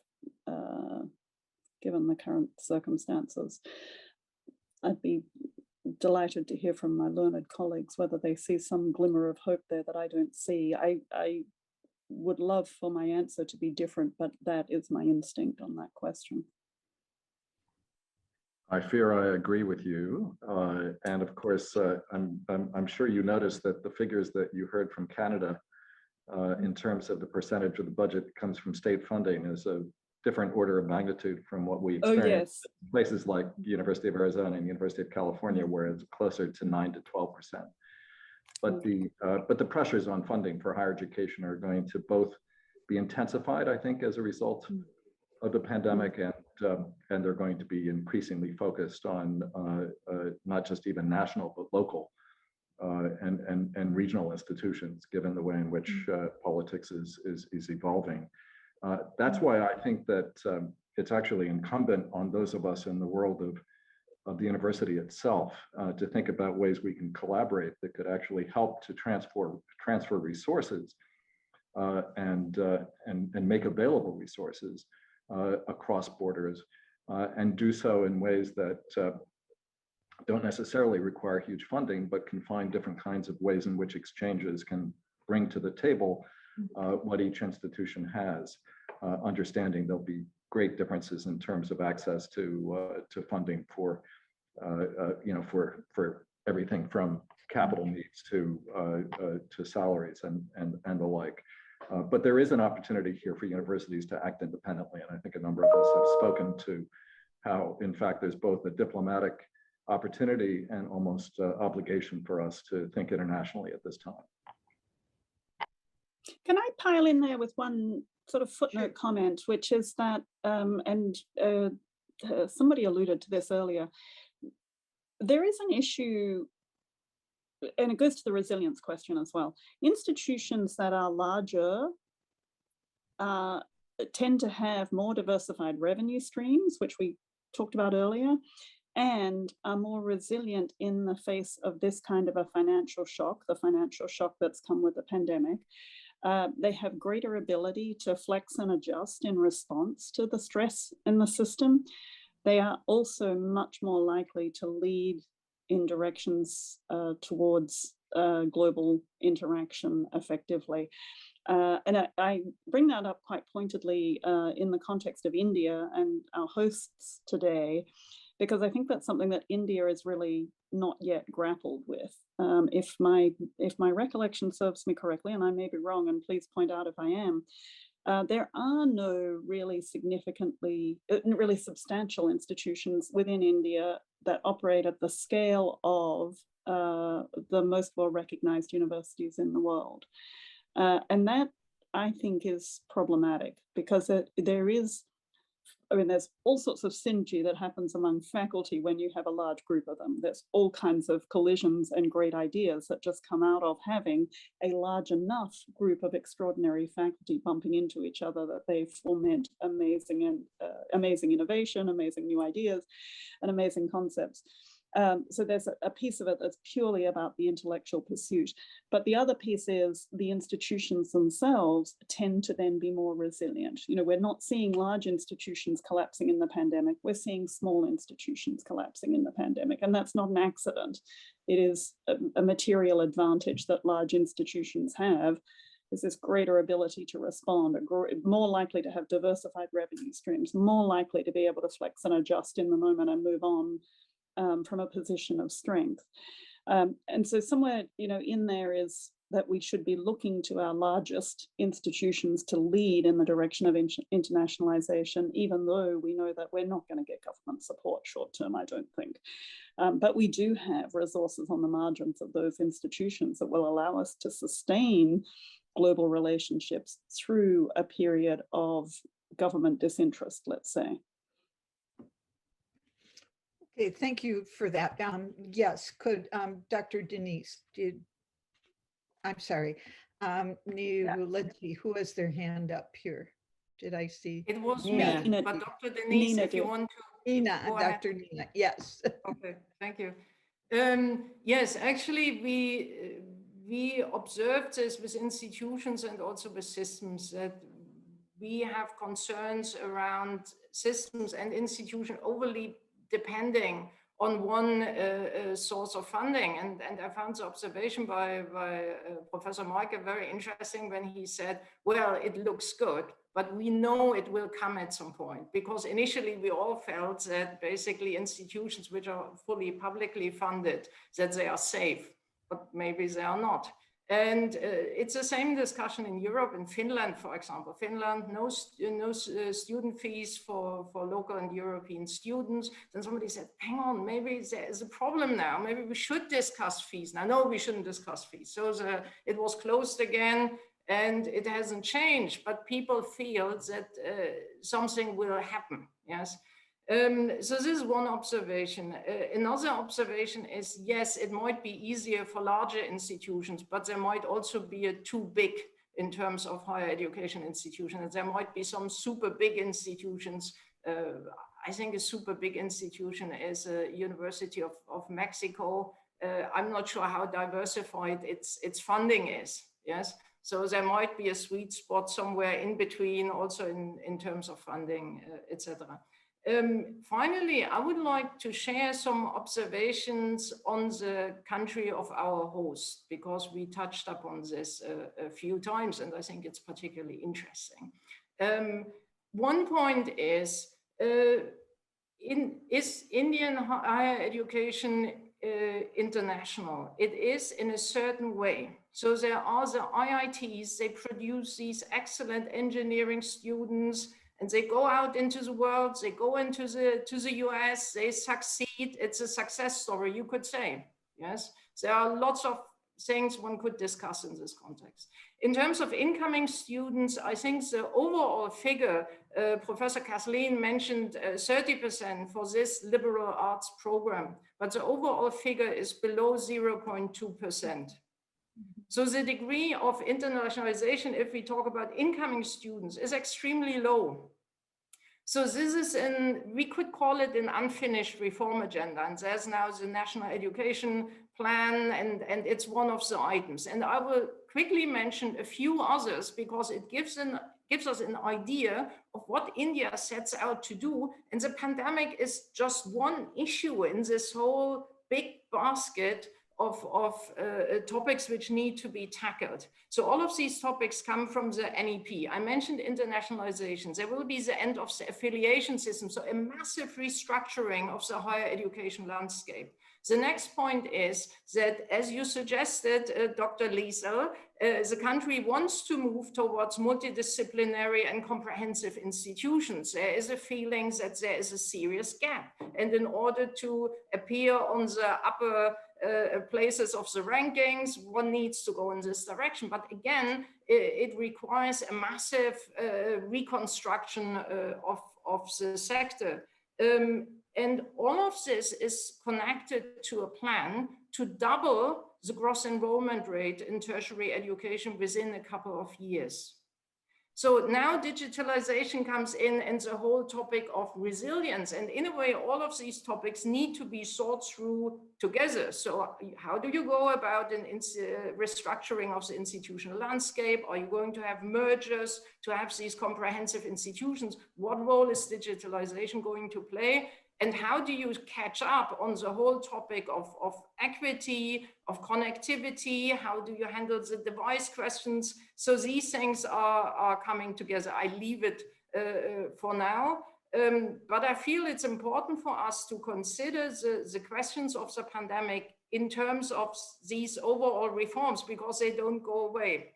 given the current circumstances. I'd be delighted to hear from my learned colleagues whether they see some glimmer of hope there that I don't see. I would love for my answer to be different, but that is my instinct on that question. I fear I agree with you. And of course, I'm sure you noticed that the figures that you heard from Canada in terms of the percentage of the budget that comes from state funding is a different order of magnitude from what we experience in places like the University of Arizona and the University of California, where it's closer to 9 to 12%. But the pressures on funding for higher education are going to both be intensified, I think, as a result of the pandemic, and they're going to be increasingly focused on not just even national, but local and regional institutions, given the way in which politics is evolving. That's why I think that it's actually incumbent on those of us in the world of the university itself to think about ways we can collaborate that could actually help to transfer resources and make available resources across borders, and do so in ways that don't necessarily require huge funding, but can find different kinds of ways in which exchanges can bring to the table what each institution has, understanding there'll be great differences in terms of access to funding for for everything from capital needs to salaries and the like. But there is an opportunity here for universities to act independently, and I think a number of us have spoken to how, in fact, there's both a diplomatic opportunity and almost obligation for us to think internationally at this time. Can I pile in there with one sort of footnote comment, which is that, somebody alluded to this earlier, there is an issue, and it goes to the resilience question as well. Institutions that are larger tend to have more diversified revenue streams, which we talked about earlier, and are more resilient in the face of this kind of a financial shock, the financial shock that's come with the pandemic. They have greater ability to flex and adjust in response to the stress in the system. They are also much more likely to lead in directions towards global interaction effectively. And I bring that up quite pointedly in the context of India and our hosts today, because I think that's something that India is really not yet grappled with. If my recollection serves me correctly, and I may be wrong, and please point out if I am, there are no really substantial institutions within India that operate at the scale of the most well-recognized universities in the world. And that, I think, is problematic, because there's all sorts of synergy that happens among faculty when you have a large group of them. There's all kinds of collisions and great ideas that just come out of having a large enough group of extraordinary faculty bumping into each other that they foment amazing innovation, amazing new ideas, and amazing concepts. So there's a piece of it that's purely about the intellectual pursuit. But the other piece is the institutions themselves tend to then be more resilient. You know, we're not seeing large institutions collapsing in the pandemic. We're seeing small institutions collapsing in the pandemic. And that's not an accident. It is a material advantage that large institutions have. Is this greater ability to respond, more likely to have diversified revenue streams, more likely to be able to flex and adjust in the moment and move on from a position of strength. And so somewhere, you know, in there is that we should be looking to our largest institutions to lead in the direction of internationalization, even though we know that we're not going to get government support short term, I don't think. But we do have resources on the margins of those institutions that will allow us to sustain global relationships through a period of government disinterest, let's say. Okay, thank you for that. Yes, could Dr. Denise, I'm sorry, let's see, who has their hand up here? Did I see? It was Nina. me, but Dr. Denise, Nina if you did. want to. Nina, Go ahead. Dr. Nina, yes. Okay, thank you. Yes, actually, we observed this with institutions and also with systems, that we have concerns around systems and institutions overly depending on one source of funding. And I found the observation by Professor Michael very interesting when he said, well, it looks good, but we know it will come at some point, because initially we all felt that basically institutions which are fully publicly funded, that they are safe, but maybe they are not. And it's the same discussion in Europe. In Finland, for example, no student fees for local and European students. Then somebody said, hang on, maybe there is a problem now. Maybe we should discuss fees now. No, we shouldn't discuss fees. So it was closed again and it hasn't changed, but people feel that something will happen, yes. So this is one observation. Another observation is, yes, it might be easier for larger institutions, but there might also be a too big in terms of higher education institutions. There might be some super big institutions. I think a super big institution is a University of Mexico. I'm not sure how diversified its funding is, yes. So there might be a sweet spot somewhere in between also in terms of funding, etc. Finally, I would like to share some observations on the country of our host, because we touched upon this a few times, and I think it's particularly interesting. One point is Indian higher education international? It is in a certain way. So there are the IITs, they produce these excellent engineering students, and they go out into the world, they go into the US, they succeed. It's a success story, you could say, yes? There are lots of things one could discuss in this context. In terms of incoming students, I think the overall figure, Professor Kathleen mentioned 30% for this liberal arts program, but the overall figure is below 0.2%. So the degree of internationalization, if we talk about incoming students, is extremely low. So this is we could call it an unfinished reform agenda. And there's now the National Education Plan, and it's one of the items. And I will quickly mention a few others, because it gives us an idea of what India sets out to do. And the pandemic is just one issue in this whole big basket of topics which need to be tackled. So all of these topics come from the NEP. I mentioned internationalization. There will be the end of the affiliation system, so a massive restructuring of the higher education landscape. The next point is that, as you suggested, Dr. Liesl, the country wants to move towards multidisciplinary and comprehensive institutions. There is a feeling that there is a serious gap. And in order to appear on the upper places of the rankings, one needs to go in this direction. But again, it requires a massive reconstruction of the sector. And all of this is connected to a plan to double the gross enrollment rate in tertiary education within a couple of years. So now digitalization comes in and the whole topic of resilience. And in a way, all of these topics need to be thought through together. So how do you go about an restructuring of the institutional landscape? Are you going to have mergers to have these comprehensive institutions? What role is digitalization going to play? And how do you catch up on the whole topic of equity, of connectivity? How do you handle the device questions? So these things are coming together. I leave it for now. But I feel it's important for us to consider the questions of the pandemic in terms of these overall reforms, because they don't go away.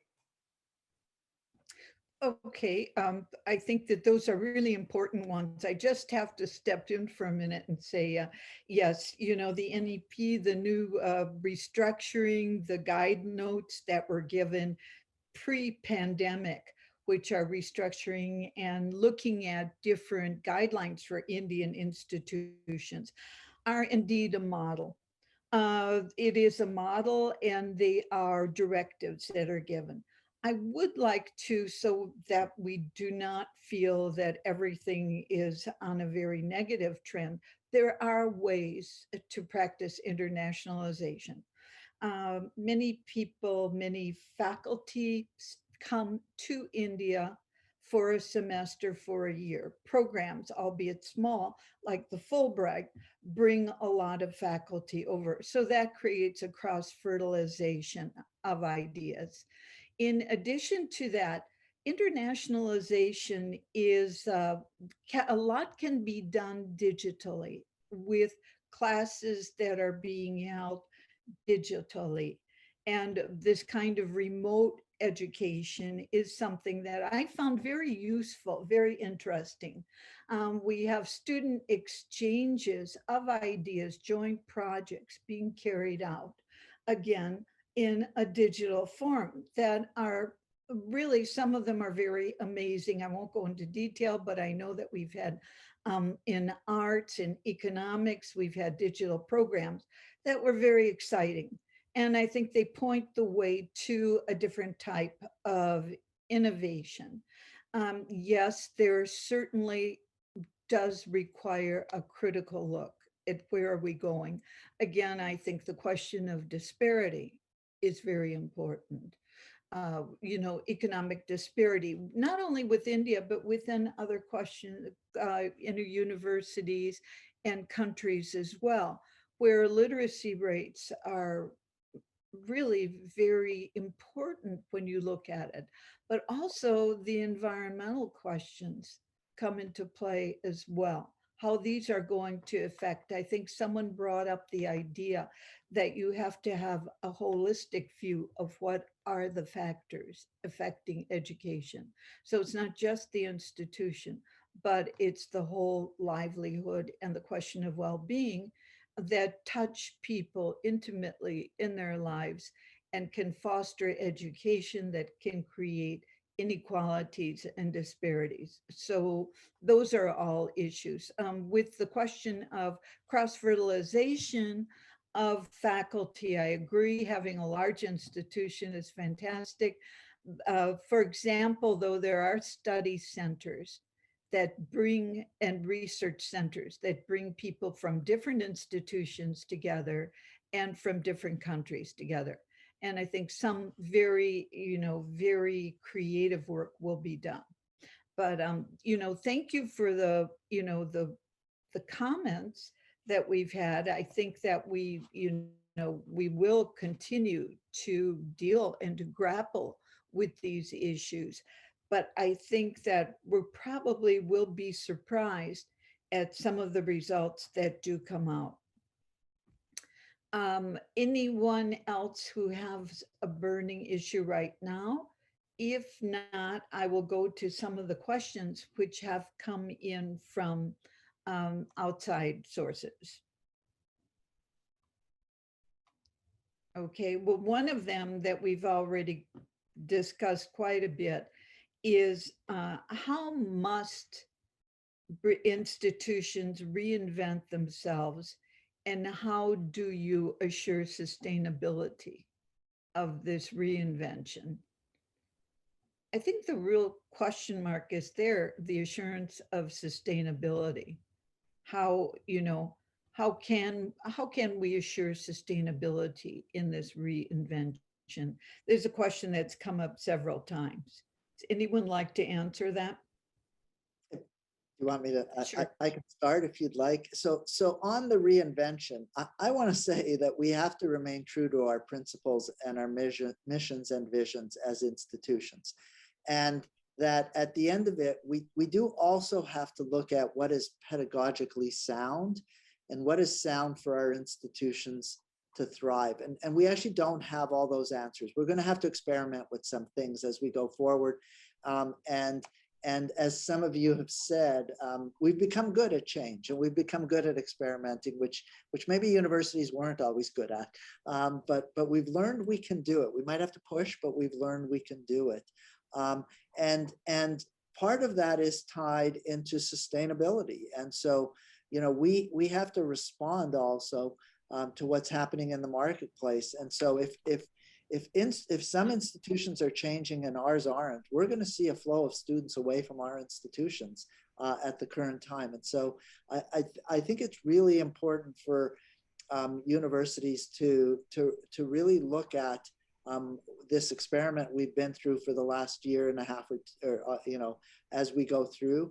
Okay, I think that those are really important ones. I just have to step in for a minute and say, yes, you know, the NEP, the new restructuring, the guide notes that were given pre-pandemic, which are restructuring and looking at different guidelines for Indian institutions, are indeed a model. It is a model and they are directives that are given. I would like to, so that we do not feel that everything is on a very negative trend, there are ways to practice internationalization. Many people, many faculty come to India for a semester, for a year. Programs, albeit small, like the Fulbright, bring a lot of faculty over. So that creates a cross-fertilization of ideas. In addition to that, internationalization is, a lot can be done digitally with classes that are being held digitally. And this kind of remote education is something that I found very useful, very interesting. We have student exchanges of ideas, joint projects being carried out, again, in a digital form that are really, some of them are very amazing. I won't go into detail, but I know that we've had in arts and economics, we've had digital programs that were very exciting. And I think they point the way to a different type of innovation. Yes, there certainly does require a critical look at where are we going. Again, I think the question of disparity is very important. You know, economic disparity, not only with India, but within other questions, in universities and countries as well, where literacy rates are really very important when you look at it. But also the environmental questions come into play as well, how these are going to affect. I think someone brought up the idea that you have to have a holistic view of what are the factors affecting education. So it's not just the institution, but it's the whole livelihood and the question of well-being that touch people intimately in their lives and can foster education that can create inequalities and disparities. So those are all issues. With the question of cross-fertilization of faculty, I agree, having a large institution is fantastic. For example, though, there are study centers that bring, and research centers that bring people from different institutions together and from different countries together. And I think some very, you know, very creative work will be done. But, you know, thank you for the, you know, the comments that we've had. I think that we, you know, we will continue to deal and to grapple with these issues. But I think that we probably will be surprised at some of the results that do come out. Anyone else who has a burning issue right now? If not, I will go to some of the questions which have come in from outside sources. Okay, well, one of them that we've already discussed quite a bit is how must institutions reinvent themselves, and how do you assure sustainability of this reinvention? I think the real question mark is there, the assurance of sustainability. How, how can we assure sustainability in this reinvention? There's a question that's come up several times. Does anyone like to answer that? You want me to? Sure. I can start if you'd like. So on the reinvention, I want to say that we have to remain true to our principles and our missions and visions as institutions. And that at the end of it, we do also have to look at what is pedagogically sound and what is sound for our institutions to thrive. And we actually don't have all those answers. We're going to have to experiment with some things as we go forward. And as some of you have said, we've become good at change, and we've become good at experimenting, which maybe universities weren't always good at. But we've learned we can do it. We might have to push, but we've learned we can do it. And part of that is tied into sustainability. And so, we have to respond also to what's happening in the marketplace. And so if some institutions are changing and ours aren't, we're going to see a flow of students away from our institutions at the current time. And so I think it's really important for universities to really look at this experiment we've been through for the last year and a half, or as we go through.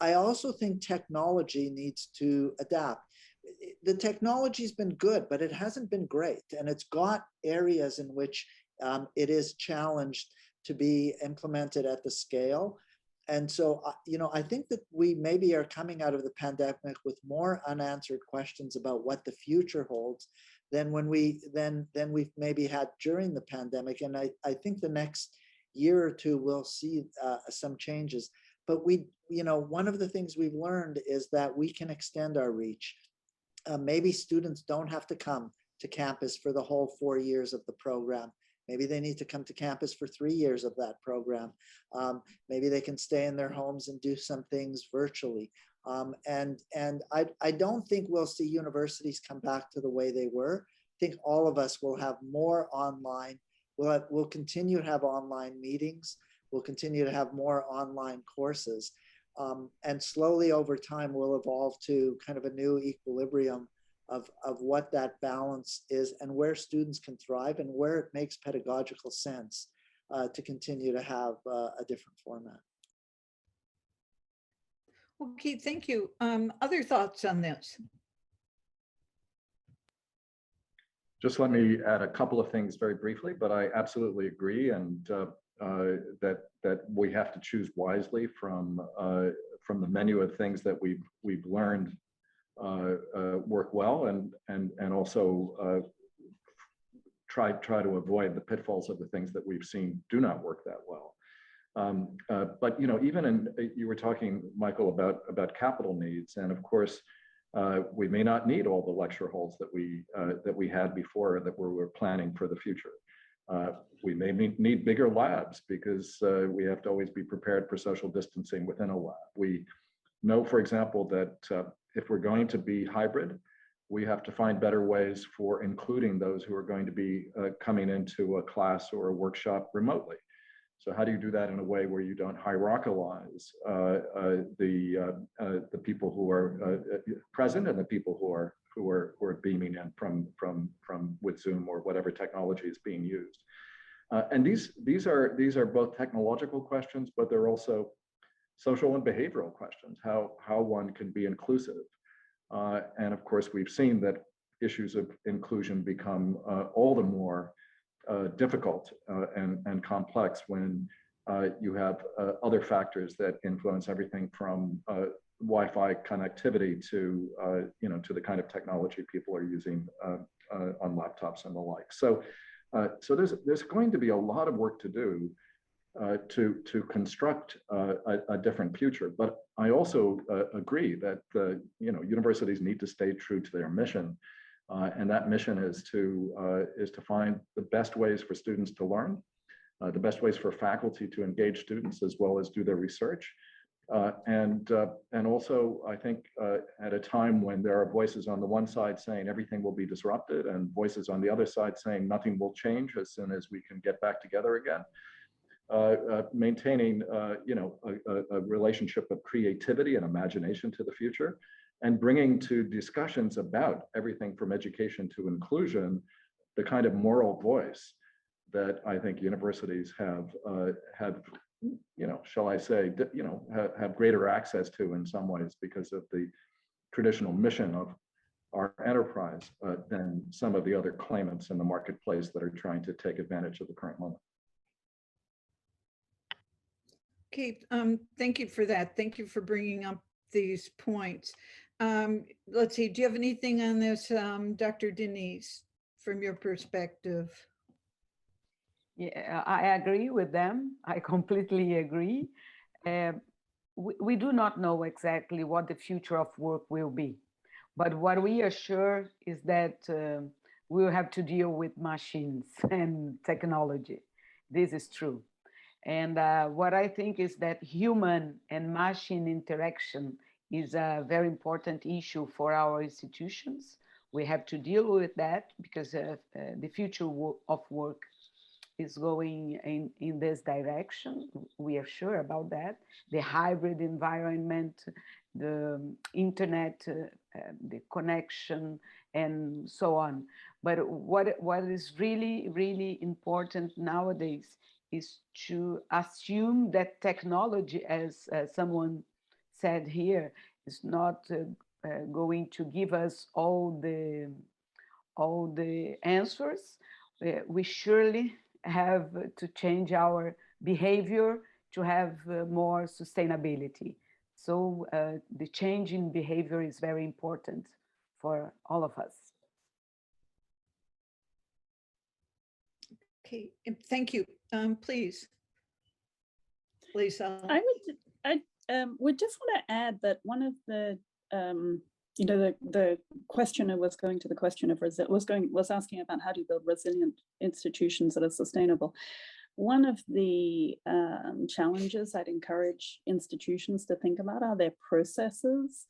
I also think technology needs to adapt. The technology's been good, but it hasn't been great. And it's got areas in which it is challenged to be implemented at the scale. And so, I think that we maybe are coming out of the pandemic with more unanswered questions about what the future holds than we've maybe had during the pandemic. And I think the next year or two, we'll see some changes. But one of the things we've learned is that we can extend our reach. Maybe students don't have to come to campus for the whole 4 years of the program. Maybe they need to come to campus for 3 years of that program. Maybe they can stay in their homes and do some things virtually. And I don't think we'll see universities come back to the way they were. I think all of us will have more online. We'll continue to have online meetings. We'll continue to have more online courses. And slowly over time, we'll evolve to kind of a new equilibrium of what that balance is and where students can thrive and where it makes pedagogical sense to continue to have a different format. Okay, thank you. Other thoughts on this? Just let me add a couple of things very briefly, but I absolutely agree, and that we have to choose wisely from the menu of things that we've learned work well, and also try to avoid the pitfalls of the things that we've seen do not work that well. But even you were talking, Michael, about capital needs, and of course, we may not need all the lecture halls that we had before, that we were planning for the future. We may need bigger labs because we have to always be prepared for social distancing within a lab. We know, for example, that if we're going to be hybrid, we have to find better ways for including those who are going to be coming into a class or a workshop remotely. So how do you do that in a way where you don't hierarchize the people who are present and the people who are beaming in from with Zoom or whatever technology is being used? And these are both technological questions, but they're also social and behavioral questions. How one can be inclusive, and of course we've seen that issues of inclusion become all the more difficult and complex when you have other factors that influence everything from Wi-Fi connectivity to to the kind of technology people are using on laptops and the like. So there's going to be a lot of work to do to construct a different future. But I also agree that universities need to stay true to their mission. And that mission is to find the best ways for students to learn, the best ways for faculty to engage students as well as do their research. And also, I think at a time when there are voices on the one side saying everything will be disrupted and voices on the other side saying nothing will change as soon as we can get back together again, maintaining a relationship of creativity and imagination to the future, and bringing to discussions about everything from education to inclusion the kind of moral voice that I think universities have shall I say, have greater access to in some ways because of the traditional mission of our enterprise than some of the other claimants in the marketplace that are trying to take advantage of the current moment. Okay, thank you for that. Thank you for bringing up these points. Let's see, do you have anything on this, Dr. Denise, from your perspective? Yeah, I agree with them. I completely agree. We do not know exactly what the future of work will be, but what we are sure is that we will have to deal with machines and technology. This is true. And what I think is that human and machine interaction is a very important issue for our institutions. We have to deal with that because the future of work is going in this direction. We are sure about that. The hybrid environment, the internet, the connection, and so on. But what is really, really important nowadays is to assume that technology, as someone said here, is not going to give us all the answers. We surely have to change our behavior to have more sustainability. So the change in behavior is very important for all of us. Okay, thank you. Please, Liesl. I would just want to add that one of the the questioner was going to the question of was asking about how do you build resilient institutions that are sustainable. One of the challenges I'd encourage institutions to think about are their processes,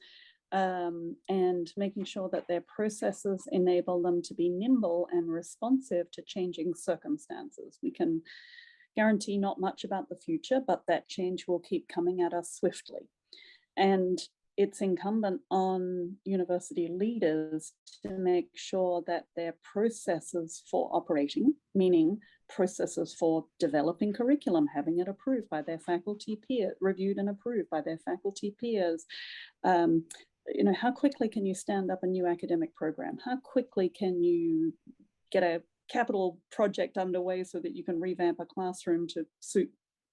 and making sure that their processes enable them to be nimble and responsive to changing circumstances. We can guarantee not much about the future, but that change will keep coming at us swiftly. And it's incumbent on university leaders to make sure that their processes for operating, meaning processes for developing curriculum, having it approved by their faculty peers, reviewed and approved by their faculty peers. How quickly can you stand up a new academic program? How quickly can you get a capital project underway so that you can revamp a classroom to suit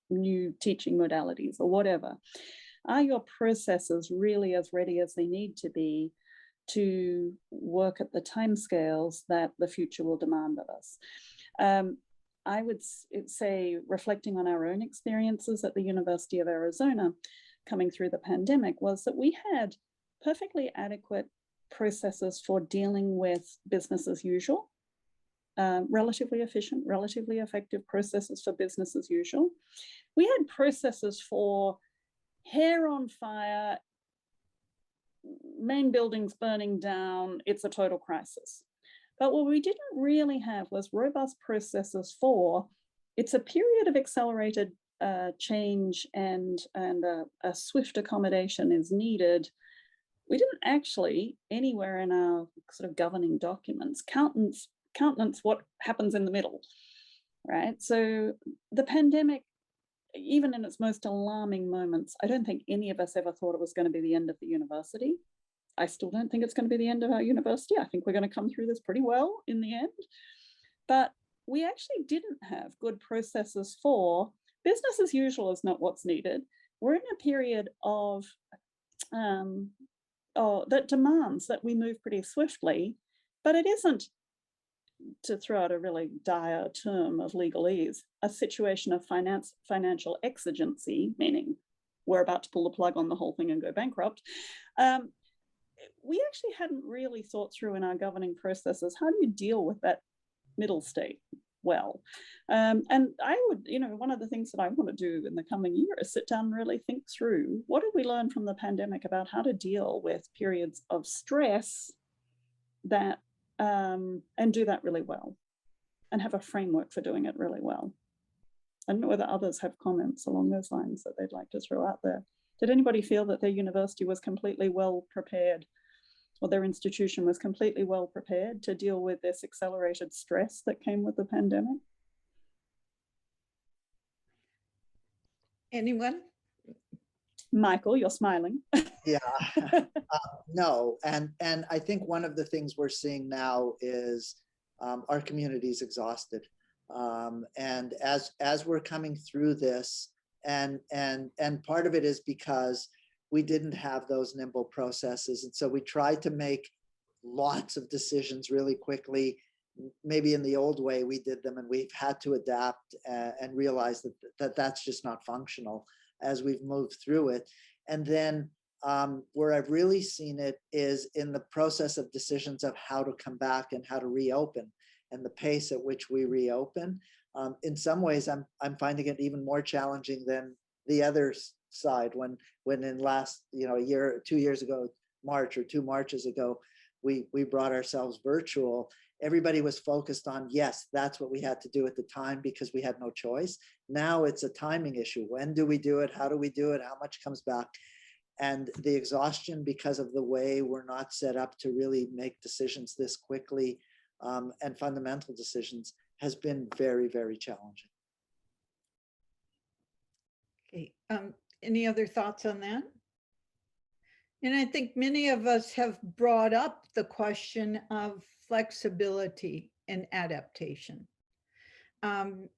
new teaching modalities or whatever? Are your processes really as ready as they need to be to work at the timescales that the future will demand of us? I would say, reflecting on our own experiences at the University of Arizona coming through the pandemic, was that we had perfectly adequate processes for dealing with business as usual, relatively efficient, relatively effective processes for business as usual. We had processes for hair on fire, main buildings burning down, it's a total crisis. But what we didn't really have was robust processes for, it's a period of accelerated change and a swift accommodation is needed. We didn't actually, anywhere in our sort of governing documents, countenance what happens in the middle, right? So the pandemic, even in its most alarming moments, I don't think any of us ever thought it was going to be the end of the university. I still don't think it's going to be the end of our university. I think we're going to come through this pretty well in the end. But we actually didn't have good processes for business as usual is not what's needed. We're in a period of that demands that we move pretty swiftly, but it isn't, to throw out a really dire term of legalese, a situation of financial exigency, meaning we're about to pull the plug on the whole thing and go bankrupt. We actually hadn't really thought through in our governing processes, how do you deal with that middle state well? And I would, one of the things that I want to do in the coming year is sit down and really think through, what did we learn from the pandemic about how to deal with periods of stress that and do that really well and have a framework for doing it really well. I don't know whether others have comments along those lines that they'd like to throw out there. Did anybody feel that their university was completely well prepared, or their institution was completely well prepared to deal with this accelerated stress that came with the pandemic? Anyone? Michael, you're smiling. Yeah, no, and I think one of the things we're seeing now is our community is exhausted, and as we're coming through this, and part of it is because we didn't have those nimble processes, and so we tried to make lots of decisions really quickly. Maybe in the old way we did them, and we've had to adapt and realize that that's just not functional as we've moved through it. And then where I've really seen it is in the process of decisions of how to come back and how to reopen, and the pace at which we reopen. In some ways, I'm finding it even more challenging than the other side. When in last, a year, 2 years ago, March or 2 Marches ago, we brought ourselves virtual. Everybody was focused on, yes, that's what we had to do at the time because we had no choice. Now it's a timing issue. When do we do it? How do we do it? How much comes back? And the exhaustion because of the way we're not set up to really make decisions this quickly, and fundamental decisions, has been very, very challenging. Okay, any other thoughts on that? And I think many of us have brought up the question of flexibility and adaptation.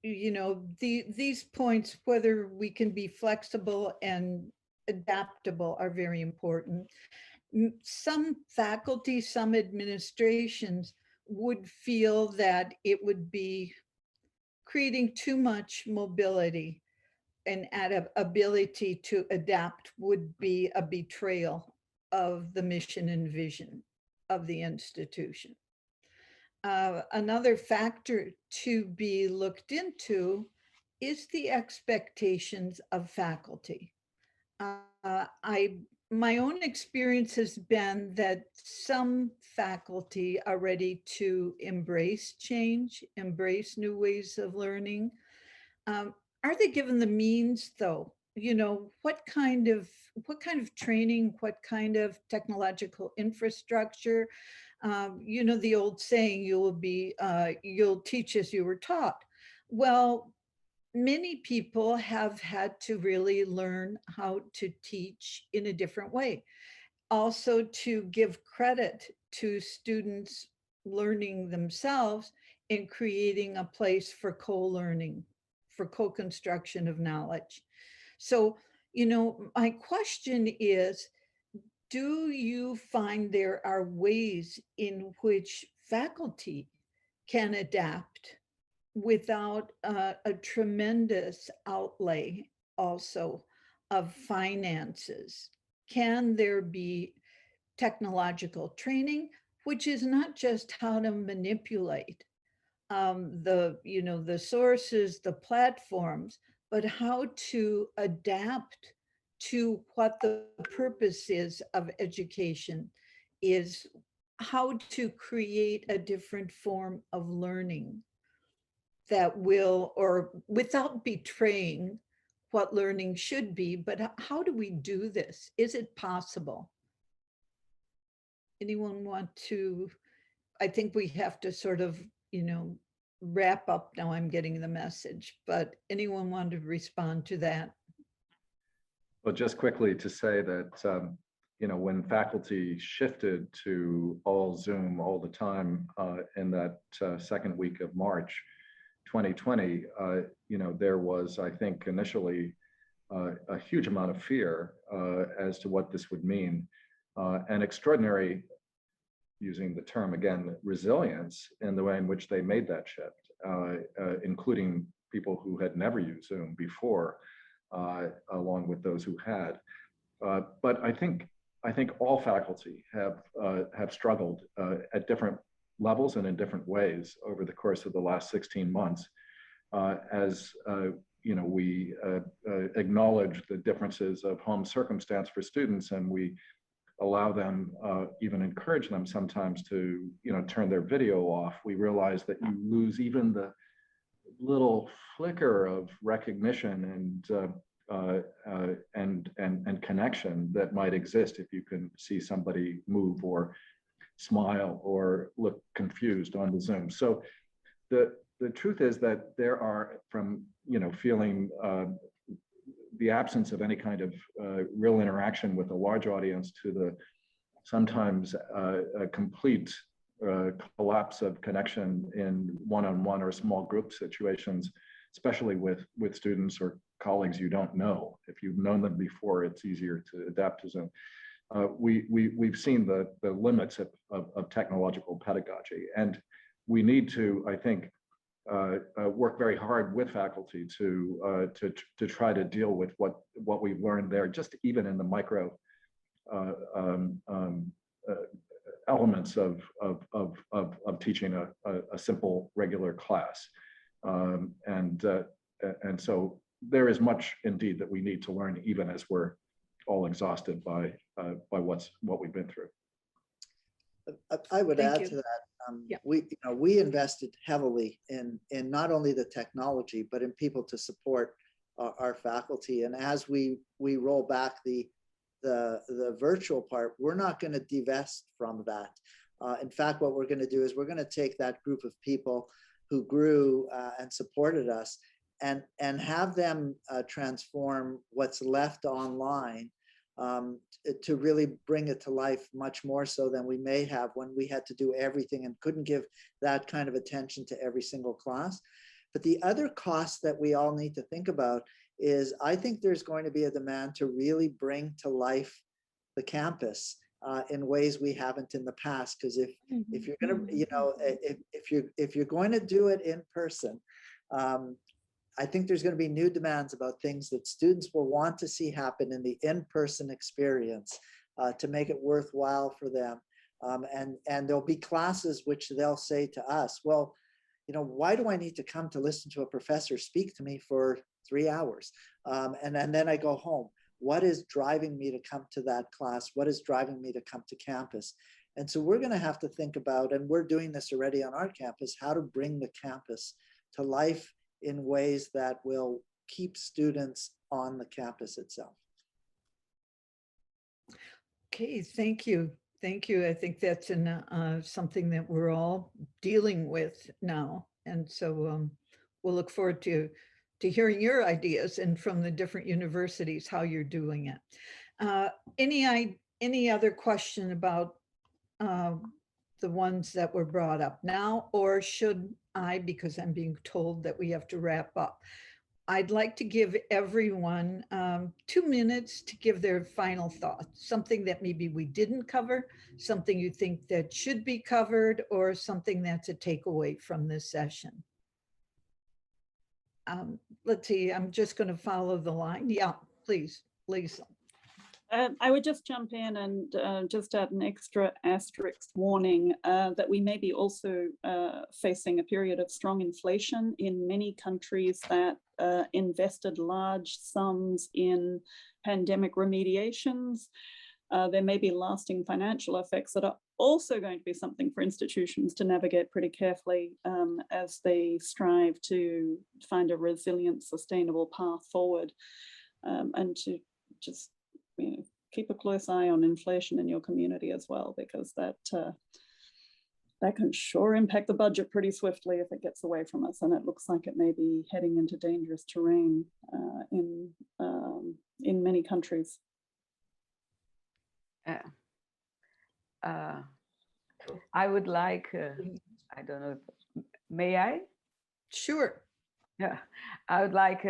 These points, whether we can be flexible and adaptable, are very important. Some faculty, some administrations would feel that it would be creating too much mobility, and ability to adapt would be a betrayal of the mission and vision of the institution. Another factor to be looked into is the expectations of faculty. My own experience has been that some faculty are ready to embrace change, embrace new ways of learning. Are they given the means, though? What kind of training, what kind of technological infrastructure? The old saying, you'll teach as you were taught. Well, many people have had to really learn how to teach in a different way. Also, to give credit to students learning themselves and creating a place for co-learning, for co-construction of knowledge. So, my question is, do you find there are ways in which faculty can adapt without a tremendous outlay also of finances? Can there be technological training, which is not just how to manipulate the sources, the platforms, but how to adapt to what the purpose is of education, is how to create a different form of learning that will, or without betraying what learning should be, but how do we do this? Is it possible? Anyone want to, I think we have to sort of, wrap up now. I'm getting the message, but anyone want to respond to that? Well, just quickly to say that, when faculty shifted to all Zoom all the time in that second week of March 2020, there was, I think, initially a huge amount of fear as to what this would mean, and extraordinary, using the term again, resilience in the way in which they made that shift, including people who had never used Zoom before, along with those who had. But I think all faculty have struggled at different levels and in different ways over the course of the last 16 months, as we acknowledge the differences of home circumstance for students, and we allow them, even encourage them sometimes to, turn their video off. We realize that you lose even little flicker of recognition and connection that might exist if you can see somebody move or smile or look confused on the Zoom. So the truth is that there are, from feeling the absence of any kind of real interaction with a large audience to the sometimes a complete collapse of connection in one-on-one or small group situations, especially with students or colleagues you don't know. If you've known them before, it's easier to adapt to Zoom. We've seen the limits of technological pedagogy, and we need to, I think, work very hard with faculty to try to deal with what we've learned there, just even in the micro elements of teaching a simple regular class, and so there is much indeed that we need to learn, even as we're all exhausted by what we've been through. I would Thank add you. to that. Yeah. We invested heavily in not only the technology, but in people to support our faculty. And as we roll back the virtual part, we're not going to divest from that. In fact, what we're going to do is we're going to take that group of people who grew and supported us and have them transform what's left online to really bring it to life much more so than we may have when we had to do everything and couldn't give that kind of attention to every single class. But the other cost that we all need to think about is, I think there's going to be a demand to really bring to life the campus in ways we haven't in the past. Because if you're going to, if you're going to do it in person, I think there's going to be new demands about things that students will want to see happen in the in-person experience to make it worthwhile for them. And there'll be classes which they'll say to us, well, why do I need to come to listen to a professor speak to me for 3 hours? And then I go home. What is driving me to come to that class? What is driving me to come to campus? And so we're going to have to think about, and we're doing this already on our campus, how to bring the campus to life in ways that will keep students on the campus itself. Okay, thank you. Thank you. I think that's something that we're all dealing with now. And so we'll look forward to hearing your ideas and from the different universities, how you're doing it. Any other question about the ones that were brought up now, or should I, because I'm being told that we have to wrap up? I'd like to give everyone 2 minutes to give their final thoughts, something that maybe we didn't cover, something you think that should be covered, or something that's a takeaway from this session. Let's see, I'm just going to follow the line. Yeah, please, Liesl. I would just jump in and just add an extra asterisk warning that we may be also facing a period of strong inflation in many countries that invested large sums in pandemic remediations. There may be lasting financial effects that are also going to be something for institutions to navigate pretty carefully as they strive to find a resilient, sustainable path forward, and to just keep a close eye on inflation in your community as well, because that can sure impact the budget pretty swiftly if it gets away from us, and it looks like it may be heading into dangerous terrain in many countries. I would like, I don't know, may I? Sure. Yeah, I would like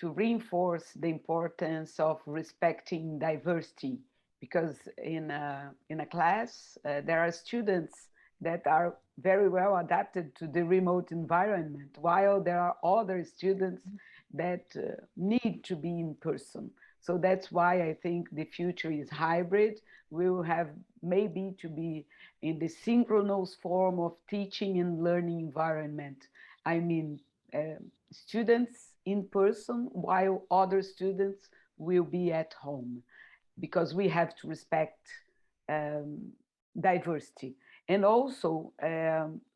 to reinforce the importance of respecting diversity, because in a class, there are students that are very well adapted to the remote environment, while there are other students that need to be in person. So that's why I think the future is hybrid. We will have maybe to be in the synchronous form of teaching and learning environment. I mean, students in person, while other students will be at home, because we have to respect diversity. And also,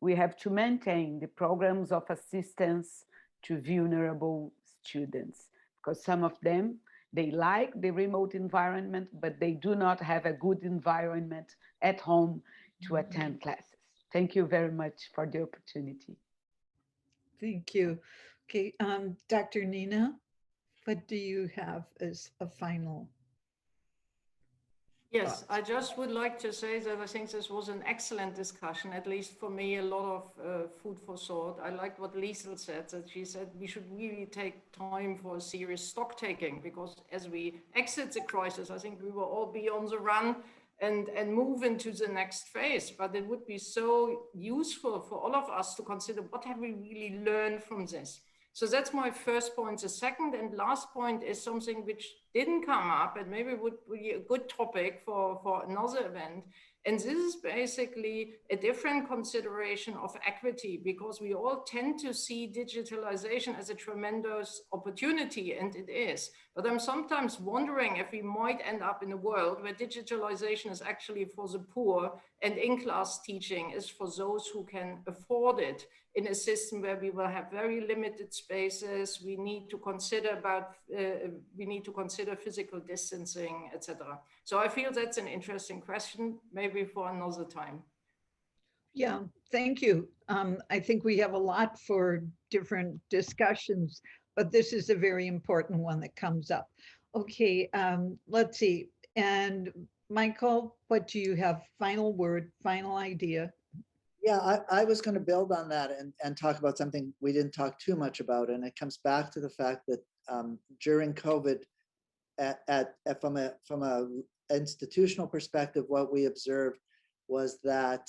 we have to maintain the programs of assistance to vulnerable students, because some of them, they like the remote environment, but they do not have a good environment at home to attend classes. Thank you very much for the opportunity. Thank you. Okay, Dr. Nina, what do you have as a final? Yes, I just would like to say that I think this was an excellent discussion, at least for me, a lot of food for thought. I liked what Liesl said, that she said we should really take time for a serious stock taking, because as we exit the crisis, I think we will all be on the run and move into the next phase. But it would be so useful for all of us to consider, what have we really learned from this? So that's my first point. The second and last point is something which didn't come up and maybe would be a good topic for another event. And this is basically a different consideration of equity, because we all tend to see digitalization as a tremendous opportunity, and it is. But I'm sometimes wondering if we might end up in a world where digitalization is actually for the poor and in-class teaching is for those who can afford it, in a system where we will have very limited spaces. We need to consider physical distancing, etc. So I feel that's an interesting question, maybe for another time. Yeah, thank you. I think we have a lot for different discussions, but this is a very important one that comes up. Okay, let's see. And Michael, what do you have? Final word, final idea? Yeah, I was going to build on that and talk about something we didn't talk too much about. And it comes back to the fact that during COVID, from a institutional perspective, what we observed was that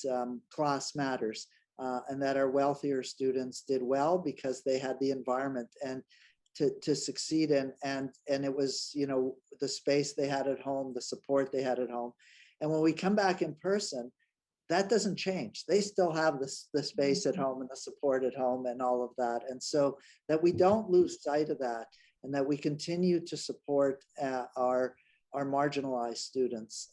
class matters, and that our wealthier students did well because they had the environment and to succeed in, and it was, you know, the space they had at home, the support they had at home. And when we come back in person, that doesn't change. They still have the space at home and the support at home and all of that. And so that we don't lose sight of that, and that we continue to support our marginalized students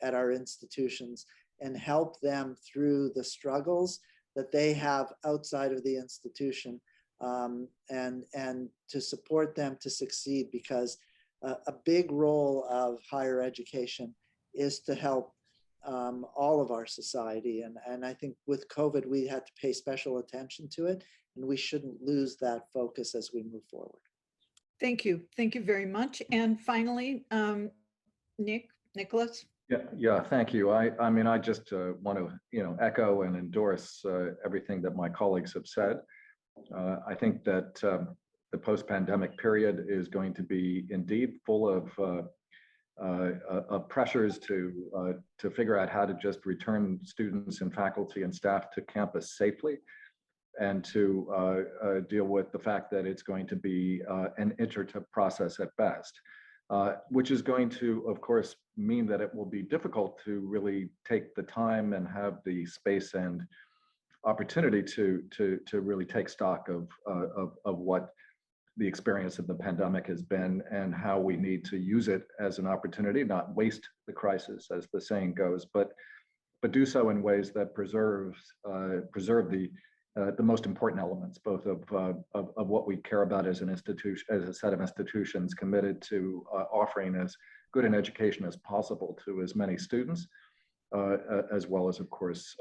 at our institutions and help them through the struggles that they have outside of the institution, and to support them to succeed, because a big role of higher education is to help all of our society. And I think with COVID, we had to pay special attention to it, and we shouldn't lose that focus as we move forward. Thank you. Thank you very much. And finally, Nicholas? Yeah, thank you. I mean, I just want to, you know, echo and endorse everything that my colleagues have said. I think that the post-pandemic period is going to be indeed full of pressures to figure out how to just return students and faculty and staff to campus safely, and to deal with the fact that it's going to be an iterative process at best, which is going to, of course, mean that it will be difficult to really take the time and have the space and opportunity to really take stock of what the experience of the pandemic has been, and how we need to use it as an opportunity, not waste the crisis, as the saying goes, but do so in ways that preserve the most important elements, both of what we care about as an institution, as a set of institutions committed to offering as good an education as possible to as many students, as well as, of course,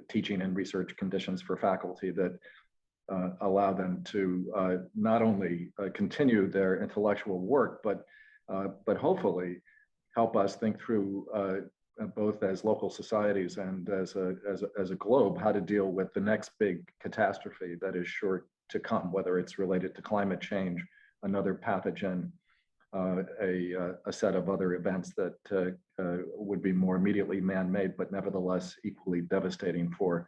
teaching and research conditions for faculty that allow them to not only continue their intellectual work, but hopefully help us think through, both as local societies and as a globe, how to deal with the next big catastrophe that is sure to come, whether it's related to climate change, another pathogen, a set of other events that would be more immediately man-made, but nevertheless equally devastating for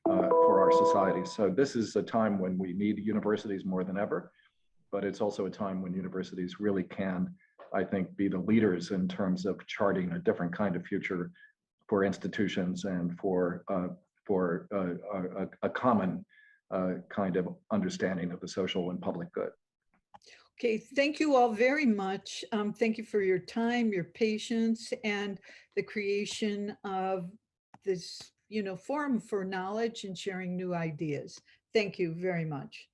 our society. So this is a time when we need universities more than ever, but it's also a time when universities really can, I think, be the leaders in terms of charting a different kind of future for institutions and for a common kind of understanding of the social and public good. Okay, thank you all very much. Thank you for your time, your patience, and the creation of this, forum for knowledge and sharing new ideas. Thank you very much.